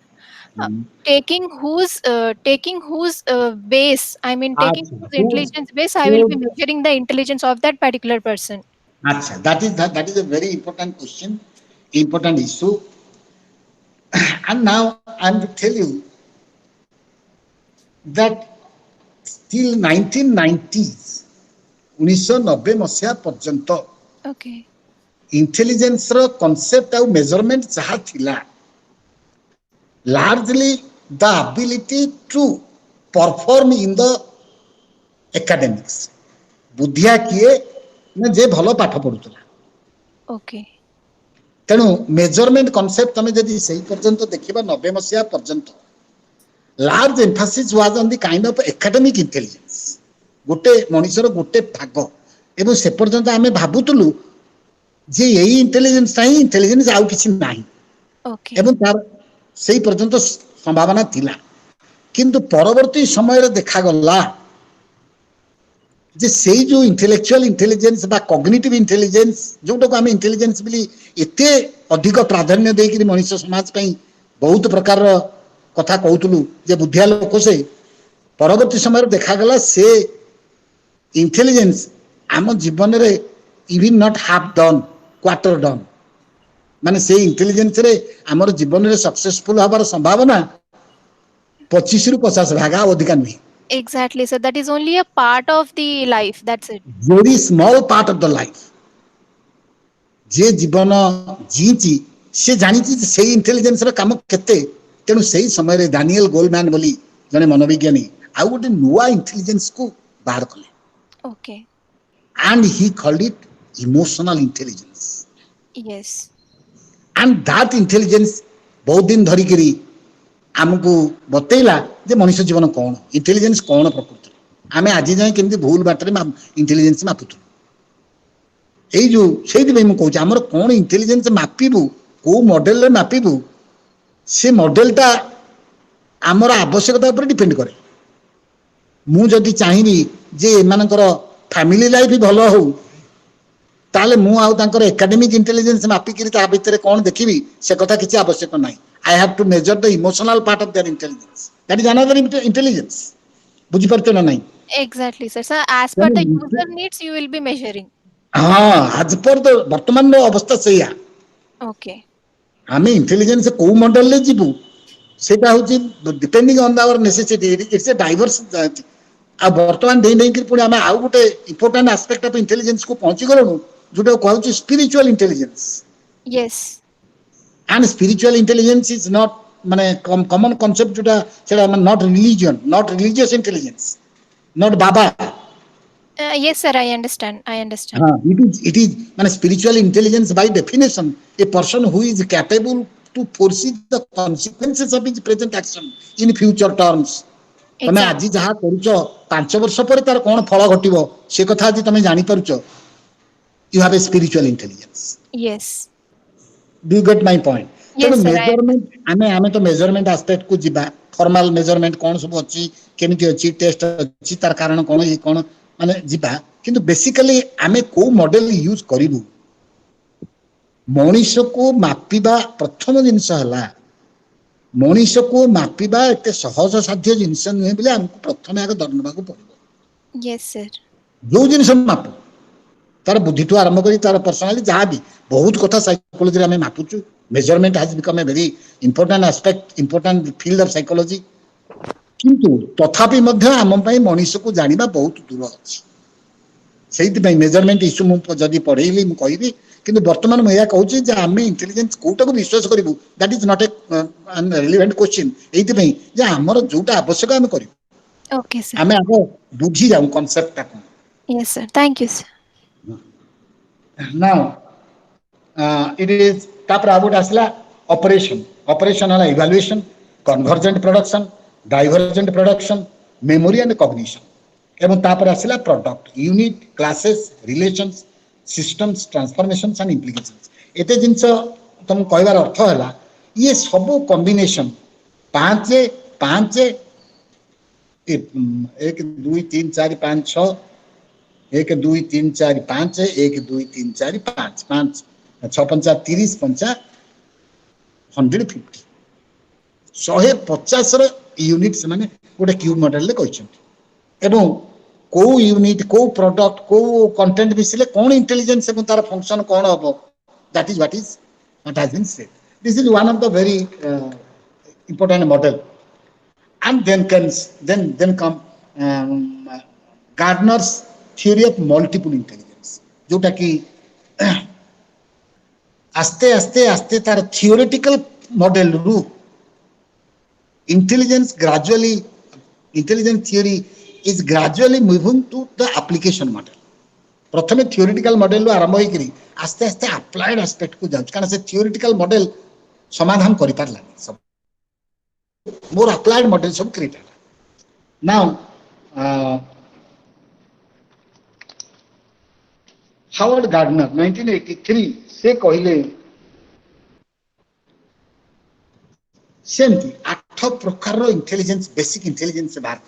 Taking whose base, I mean, taking Acha, whose intelligence base, I will be measuring the intelligence of that particular person. Acha, that is a very important question, important issue. And now I'm to tell you that till 1990s, 1990 ମସିହା ପର୍ଯ୍ୟନ୍ତ Okay. ଇଣ୍ଟେଲିଜେନ୍ସର concept ଆଉ measurement ଯାହା ଥିଲା, largely the ability to perform in the academics. ବୁଦ୍ଧିଆ କିଏ ନା ଯେ ଭଲ ପାଠ ପଢୁଥିଲା। Okay. ତେଣୁ ମେଜରମେଣ୍ଟ କନସେପ୍ଟ ତମେ ଯଦି ସେଇ ପର୍ଯ୍ୟନ୍ତ ଦେଖିବା 90 ମସିହା ପର୍ଯ୍ୟନ୍ତ, large emphasis was on the kind of academic intelligence. ଗୋଟେ ମଣିଷର ଗୋଟେ ଭାଗ। ଏବଂ ସେ ପର୍ଯ୍ୟନ୍ତ ଆମେ ଭାବୁଥିଲୁ ଯେ ଏଇ ଇଣ୍ଟେଲିଜେନ୍ସଟା ହିଁ ଇଣ୍ଟେଲିଜେନ୍ସ, ଆଉ କିଛି ନାହିଁ। Okay. ଏବଂ ତାର ସେଇ ପର୍ଯ୍ୟନ୍ତ ସମ୍ଭାବନା ଥିଲା। କିନ୍ତୁ ପରବର୍ତ୍ତୀ ସମୟରେ ଦେଖାଗଲା ଯେ ସେଇ ଯୋଉ ଇଣ୍ଟେଲେକ୍ଚୁଆଲ ଇଣ୍ଟେଲିଜେନ୍ସ ବା କଗ୍ନିଟିଭ ଇଣ୍ଟେଲିଜେନ୍ସ, ଯୋଉଟାକୁ ଆମେ ଇଣ୍ଟେଲିଜେନ୍ସ ବୋଲି ଏତେ ଅଧିକ ପ୍ରାଧାନ୍ୟ ଦେଇକରି ମଣିଷ ସମାଜ ପାଇଁ ବହୁତ ପ୍ରକାରର କଥା କହୁଥିଲୁ ଯେ ବୁଦ୍ଧିଆ ଲୋକ ସେ, ପରବର୍ତ୍ତୀ ସମୟରେ ଦେଖାଗଲା ସେ ଇଣ୍ଟେଲିଜେନ୍ସ ଆମ ଜୀବନରେ even not half done, quarter done. ମାନେ ସେଇ ଇଣ୍ଟେଲିଜେନ୍ସରେ ଆମର ଜୀବନରେ ସକ୍ସେସଫୁଲ ହବାର ସମ୍ଭାବନା 25ରୁ 50 ଭାଗ, ଆଉ ଅଧିକା ନୁହେଁ। Exactly, sir. That is only a part of the life. That's it. Very small part of the life. ଯେ ଜୀବନ ଜିଇଛି ସେ ଜାଣିଛି ଯେ ସେଇ ଇଣ୍ଟେଲିଜେନ୍ସର କାମ କେତେ। ତେଣୁ ସେଇ ସମୟରେ ଡାନିଏଲ ଗୋଲମ୍ୟାନ ବୋଲି ଜଣେ ମନୋବିଜ୍ଞାନୀ ଆଉ ଗୋଟେ ନୂଆ ଇଣ୍ଟେଲିଜେନ୍ସକୁ ବାହାର କଲେ। Okay. And he called it emotional intelligence. Yes. And that intelligence ବହୁତ ଦିନ ଧରିକିରି ଆମକୁ ବତେଇଲା ଯେ ମଣିଷ ଜୀବନ କଣ, ଇଣ୍ଟେଲିଜେନ୍ସ କଣ ପ୍ରକୃତରେ। ଆମେ ଆଜି ଯାଏଁ କେମିତି ଭୁଲ ବାଟରେ ଇଣ୍ଟେଲିଜେନ୍ସ ମାପୁଥିଲୁ। ଏଇ ଯୋଉ ସେଇଥିପାଇଁ ମୁଁ କହୁଛି ଆମର କଣ ଇଣ୍ଟେଲିଜେନ୍ସ ମାପିବୁ, କୋଉ ମଡେଲରେ ମାପିବୁ, ସେ ମଡେଲଟା ଆମର ଆବଶ୍ୟକତା ଉପରେ ଡିପେଣ୍ଡ କରେ। ମୁଁ ଯଦି ଚାହିଁବି ଯେ ଏମାନଙ୍କର ଫ୍ୟାମିଲି ଲାଇଫ ଭଲ ହଉ, ତାହେଲେ ମୁଁ ଆଉ ତାଙ୍କର ଏକାଡେମିକ ଇଣ୍ଟେଲିଜେନ୍ସ ମାପିକିରି ତା ଭିତରେ କଣ ଦେଖିବି, ସେ କଥା କିଛି ଆବଶ୍ୟକ ନାହିଁ। I have to measure the emotional part of their intelligence. That is another intelligence. ବୁଝିପାରୁଛ ନା ନାହିଁ? Exactly, sir. So, as per the user needs, you will be measuring. ହଁ, ଆଜ ପର ତ ବର୍ତ୍ତମାନର ଅବସ୍ଥା ସେଇଆ। Okay. ଆମେ ଇଣ୍ଟେଲିଜେନ୍ସ କୋଉ ମଡେଲରେ ଯିବୁ ସେଇଟା ହଉଛି depending on our necessity. It's a diverse. ଆଉ ବର୍ତ୍ତମାନ ଦେଇକି ପୁଣି ଆମେ ଆଉ ଗୋଟେ ଇମ୍ପୋର୍ଟାଣ୍ଟ ଆସ୍ପେକ୍ଟ ଅଫ ଇଣ୍ଟେଲିଜେନ୍ସକୁ ପହଞ୍ଚି ଗଲୁଣୁ, ଯୋଉଟା କୁହାଯାଉଛି spiritual intelligence. Yes. And spiritual intelligence is not ମାନେ common concept ଯୋଉଟା ସେଟା not religion, not religious intelligence, not Baba. Yes, sir. I understand. It is ମାନେ spiritual intelligence by definition a person who is capable to foresee the consequences of his present action in future terms. ତମେ ଆଜି ଯାହା କରୁଛ 5 ବର୍ଷ ପରେ ତାର କଣ ଫଳ ଘଟିବ ସେ କଥା ଆଜି ତମେ ଜାଣିପାରୁଛ। You have a spiritual intelligence. Yes. Do you get my point? ତେଣୁ Yes, sir. ମେଜରମେଣ୍ଟ ଆମେ ତ ମେଜରମେଣ୍ଟ ଆସ୍ପେକ୍ଟ କୁ ଯିବା ଫର୍ମାଲ ମେଜରମେଣ୍ଟ କ'ଣ ସବୁ ଅଛି କେମିତି ଅଛି ଟେଷ୍ଟ ଅଛି ତାର କାରଣ କ'ଣ ଇଏ କ'ଣ ମାନେ ଯିବା କିନ୍ତୁ ବେସିକାଲି ଆମେ କୋଉ ମଡେଲ ୟୁଜ କରିବୁ ମଣିଷକୁ ମାପିବା ପ୍ରଥମ ଜିନିଷ ହେଲା ମଣିଷକୁ ମାପିବା ଏତେ ସହଜ ସାଧ୍ୟ ଜିନିଷ ନୁହେଁ ବୋଲି ଆମକୁ ପ୍ରଥମେ ଆଗ ଧରି ନେବାକୁ ପଡ଼ିବ। Yes, sir. ଯୋଉ ଜିନିଷ ମାପୁ ତାର ବୁଦ୍ଧିଠୁ ଆରମ୍ଭ କରି ତାର ପର୍ସନାଲି ଯାହା ବି ବହୁତ କଥା ସାଇକୋଲୋଜିରେ ଆମେ ମାପୁଛୁ measurement has become a very important aspect important field of psychology କିନ୍ତୁ ତଥାପି ମଧ୍ୟ ଆମ ପାଇଁ ମଣିଷକୁ ଜାଣିବା ବହୁତ ଦୂର ଅଛି ସେଇଥିପାଇଁ ମେଜରମେଣ୍ଟ ଇସ୍ୟୁ ମୁଁ ଯଦି ପଢେଇଲି ମୁଁ କହିବି କିନ୍ତୁ ବର୍ତ୍ତମାନ ମୁଁ ଏହା କହୁଛି ଯେ ଆମେ ଇଣ୍ଟେଲିଜେନ୍ସ କୋଉଟାକୁ ବିଶ୍ୱାସ କରିବୁ that is not a relevant question ଏଇଥିପାଇଁ ଯେ ଆମର ଯୋଉଟା ଆବଶ୍ୟକ ଆମେ କରିବୁ Okay, sir. ଆମେ ଆଗ ବୁଝି ଯାଉ କନସେପ୍ଟଟା କ'ଣ। Yes, sir. Thank you, sir. Now it is ତାପରେ ଆଉ ଗୋଟେ ଆସିଲା ଅପରେସନ ହେଲା evaluation convergent production divergent production memory and cognition ଏବଂ ତାପରେ ଆସିଲା product unit classes relations systems transformations and implications ଏତେ ଜିନିଷ ତମକୁ କହିବାର ଅର୍ଥ ହେଲା ଇଏ ସବୁ କମ୍ବିନେସନ 5 5 1 2 3 4 5 6 1 2 3 4 5 1 2 3 4 5 5 6 पंचा 30 पंचा 150 150 यूनिट से माने गोटे क्यूब मॉडल ले कहछन्ति एवं को यूनिट को प्रोडक्ट को कंटेंट मिसले कोन इंटेलिजेंस एवं तार फंक्शन कोन हबो that is what has been said this is one of the very important model and then come Gardner's theory of multiple intelligence जोटा कि आस्ते आस्ते आस्ते तार थियोरेटिकल मॉडल रु intelligence theory is gradually moving to the application model प्रथमे theoretical model रु आरंभ होई आस्ते आस्ते अप्लाइड एस्पेक्ट को जाउछ कारण से थियोरेटिकल मॉडल समाधान करि पारला सब मोर अप्लाइड मॉडल सब क्रिएट नाउ हावर्ड गार्डनर 1983 से कहले सेमती 8 प्रकार इंटेलिजेंस बेसिक इंटेलिजेंस से बाहर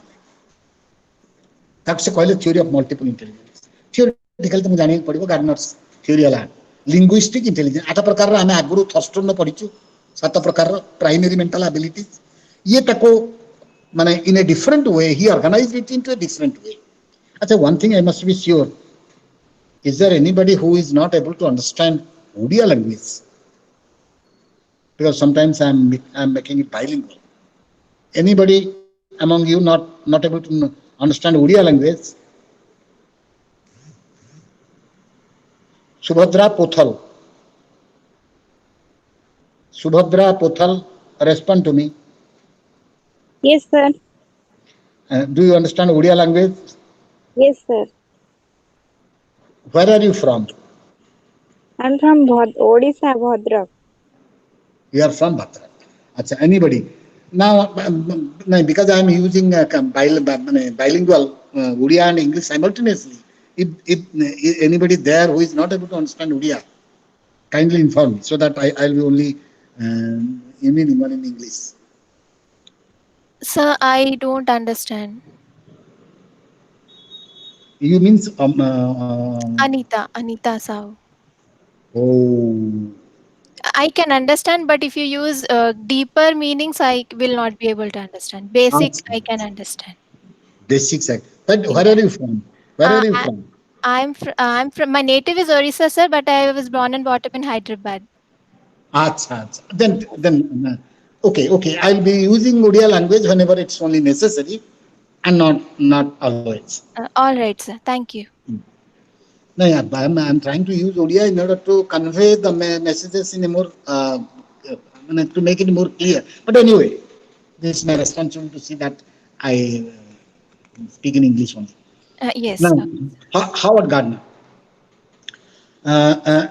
तक से कहले theory of multiple intelligence theoretical तो जाने पड़िबो गार्डनर्स थ्योरी हला लिंग्विस्टिक इंटेलिजेंस 8 प्रकार आमे आगुरु थर्स्टन न पढिचु 7 प्रकार प्राइमरी मेंटल एबिलिटीज ये तको माने in a different way he organised it into a different way अच्छा one thing I must be sure is there anybody who is not able to understand Odia language because sometimes I'm making it bilingual anybody among you not able to understand Odia language Subhadra Pothal respond to me Yes, sir. Do you understand Odia language? Yes, sir. Where are you from? I'm from Odisha, Bhadrak. You are from Bhadrak. Achha, anybody? Now, because I am using bilingual Odia and English simultaneously, if anybody there who is not able to understand Odia, kindly inform me so that I'll be only one in English. Sir, I don't understand. You means Anita Sao. Oh. I can understand, but if you use deeper meanings, I will not be able to understand. Basics, I can understand. Basics, but where are you from? Where are you from? I'm from. My native is Orissa, sir, but I was born and brought up in Hyderabad. Achha. Then okay. I'll be using Odia language whenever it's only necessary, and not always. All right, sir. Thank you. No, I'm trying to use Odia in order to convey the messages in a more to make it more clear. But anyway, this is my responsibility to see that I speak in English only. Yes. Now, Howard Gardner.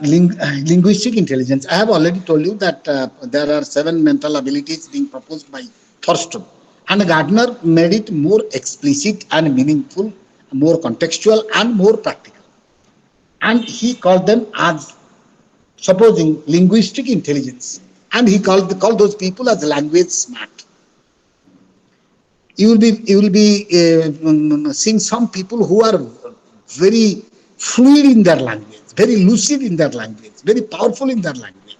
Linguistic intelligence. I have already told you that there are 7 mental abilities being proposed by Thurston, and Gardner made it more explicit and meaningful, more contextual and more practical. And he called them as supposing linguistic intelligence. And he called those people as language smart. You will be seeing some people who are very fluid in their language, very lucid in their language, very powerful in their language,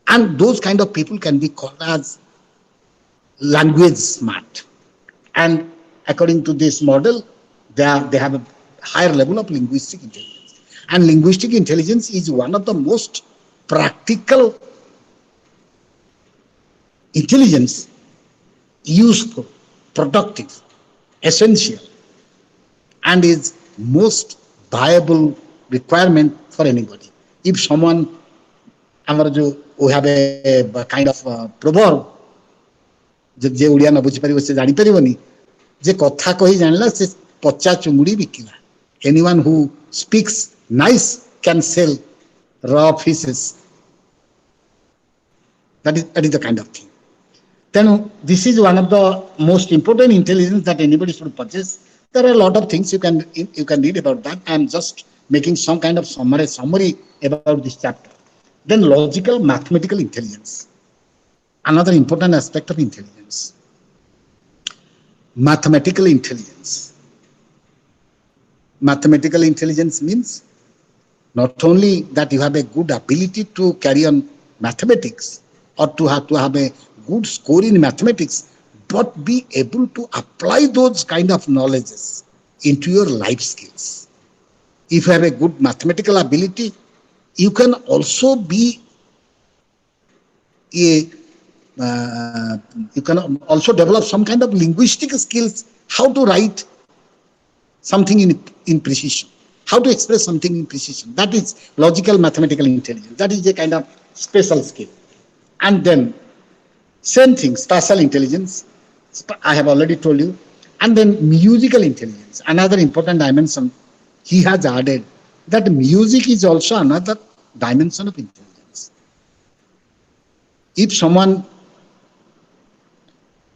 and those kind of people can be called as language smart. And according to this model, they have a higher level of linguistic intelligence. And linguistic intelligence is one of the most practical intelligence, useful, productive, essential, and is most viable requirement for anybody. If someone, we have a kind of proverb, जे ओडिया न बुझी परिबो से जानि परिबोनी जे कथा कहि जानला से पच्चा चुंगुड़ी Bikila. Anyone who speaks nice can sell raw fishes. That is the kind of thing. Then this is one of the most important intelligence that anybody should possess. There are a lot of things you can read about that. I am just making some kind of summary about this chapter. Then logical mathematical intelligence, another important aspect of intelligence. Mathematical intelligence. Mathematical intelligence means not only that you have a good ability to carry on mathematics or to have a good score in mathematics, but be able to apply those kind of knowledges into your life skills. If you have a good mathematical ability, you can also be you can also develop some kind of linguistic skills, how to write something in precision, how to express something in precision. That is logical mathematical intelligence. That is a kind of special skill. And then same thing, spatial intelligence, I have already told you. And then musical intelligence, another important dimension he has added, that music is also another dimension of intelligence. If someone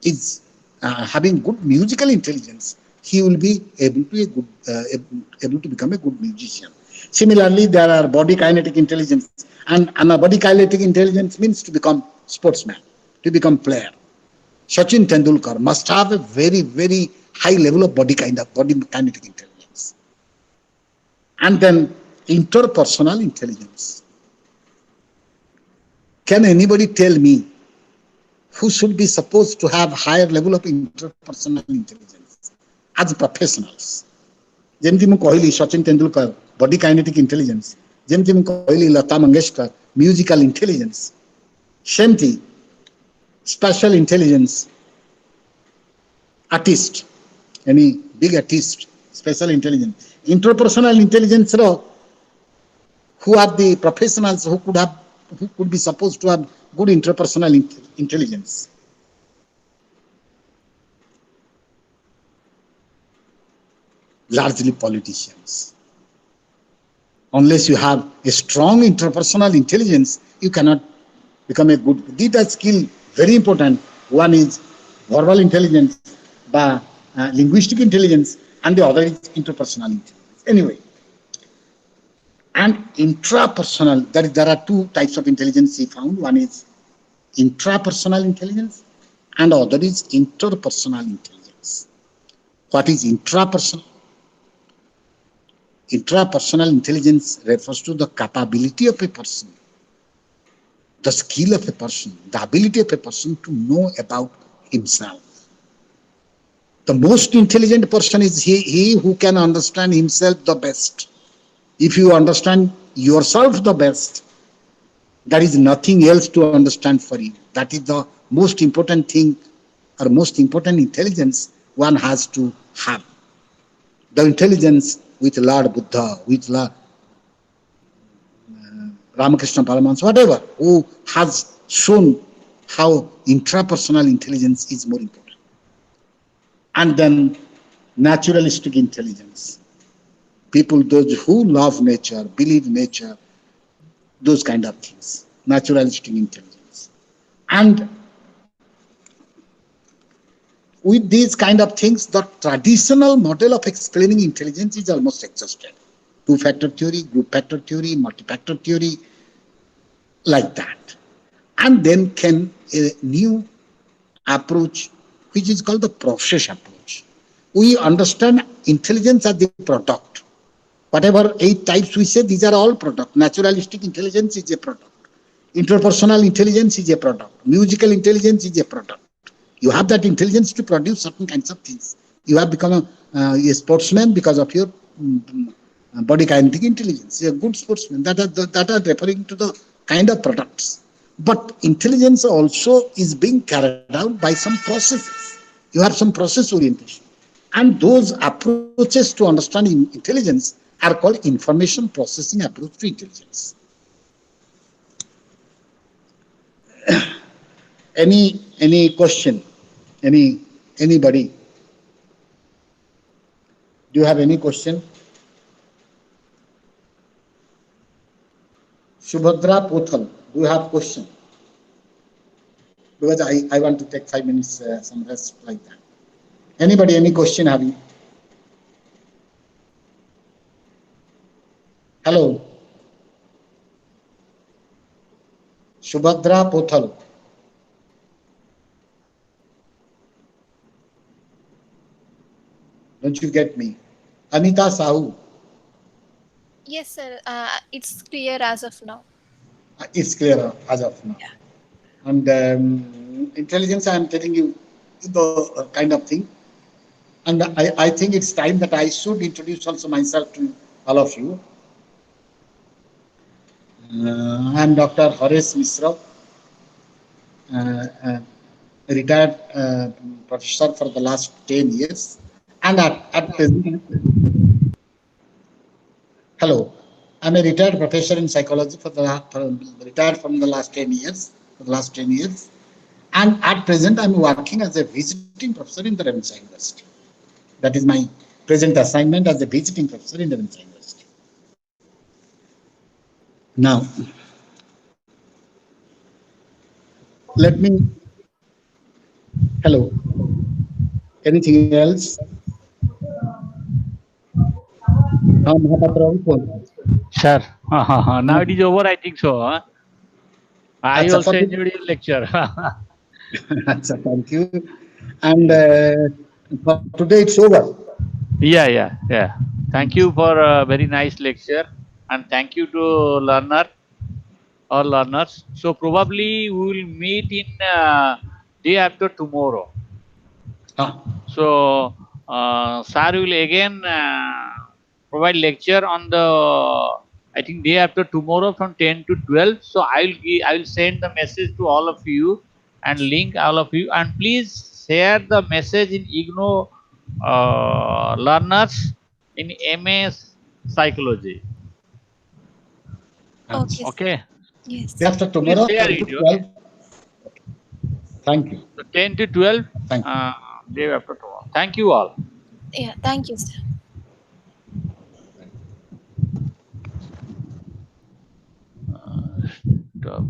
is having good musical intelligence, he will be able to become a good musician. Similarly, there are body kinetic intelligence, and a body kinetic intelligence means to become sportsman, to become player. Sachin Tendulkar must have a very, very high level of body kinetic intelligence. And then interpersonal intelligence. Can anybody tell me who should be supposed to have higher level of interpersonal intelligence as professionals? Jemti mu kahili Sachin Tendulkar body kinetic intelligence, jemti mu kahili Lata Mangeshkar musical intelligence, same thing spatial intelligence, artist, any big artist, special intelligence, interpersonal intelligence, who are the professionals who could be supposed to have good interpersonal intelligence. Largely politicians. Unless you have a strong interpersonal intelligence, you cannot become a good. These are skill very important. One is verbal intelligence, linguistic intelligence, and the other is interpersonal intelligence. Anyway, and intrapersonal, there are two types of intelligence he found. One is intrapersonal intelligence and the other is interpersonal intelligence. What is intrapersonal? Intrapersonal intelligence refers to the capability of a person, the skill of a person, the ability of a person to know about himself. The most intelligent person is he who can understand himself the best. If you understand yourself the best, there is nothing else to understand for you. That is the most important thing or most important intelligence one has to have. The intelligence with Lord Buddha, with Lord Ramakrishna Paramahansa, whatever, who has shown how intrapersonal intelligence is more important. And then naturalistic intelligence. People, those who love nature, believe nature, those kind of things. Naturalistic intelligence. And with these kind of things, the traditional model of explaining intelligence is almost exhausted. Two-factor theory, group factor theory, multi-factor theory, like that. And then can a new approach, which is called the process approach. We understand intelligence as the product. Whatever 8 types we say, these are all product. Naturalistic intelligence is a product. Interpersonal intelligence is a product. Musical intelligence is a product. You have that intelligence to produce certain kinds of things. You have become a sportsman because of your body kinetic intelligence. You're a good sportsman. That are referring to the kind of products. But intelligence also is being carried out by some processes. You have some process orientation. And those approaches to understanding intelligence are called information processing approach to intelligence. Any question? Anybody? Do you have any question? Subhadra Pothal, do you have question? Because I want to take 5 minutes some rest like that. Anybody, any question having? Hello. Subhadra Pothal. Don't you get me? Anita Sahu. Yes, sir. It's clear as of now. It's clear as of now. Yeah. And intelligence, I am telling you the kind of thing. And I think it's time that I should introduce also myself to all of you. I'm Dr. Horace Misra, retired professor for the last 10 years. And at present, hello, I'm a retired professor in psychology retired from the last 10 years, for the last 10 years. And at present, I'm working as a visiting professor in the Ravenshaw University. That is my present assignment as a visiting professor in the Ravenshaw University. Now, let me, hello, anything else? Sir, now it is over, I think so. Huh? I also enjoyed your lecture. Thank you. And for today it's over. Yeah. Thank you for a very nice lecture, and thank you to all learners. So probably we will meet in day after tomorrow. So sir will again provide lecture on the I think day after tomorrow from 10 to 12. So I will send the message to all of you and link all of you, and please share the message in IGNO learners in MS Psychology. Okay. Okay. Yes. After tomorrow, Please share 10 it. to 12. Thank you. So 10 to 12 Thank you. day after tomorrow. Thank you all. Yeah. Thank you, sir. Stop.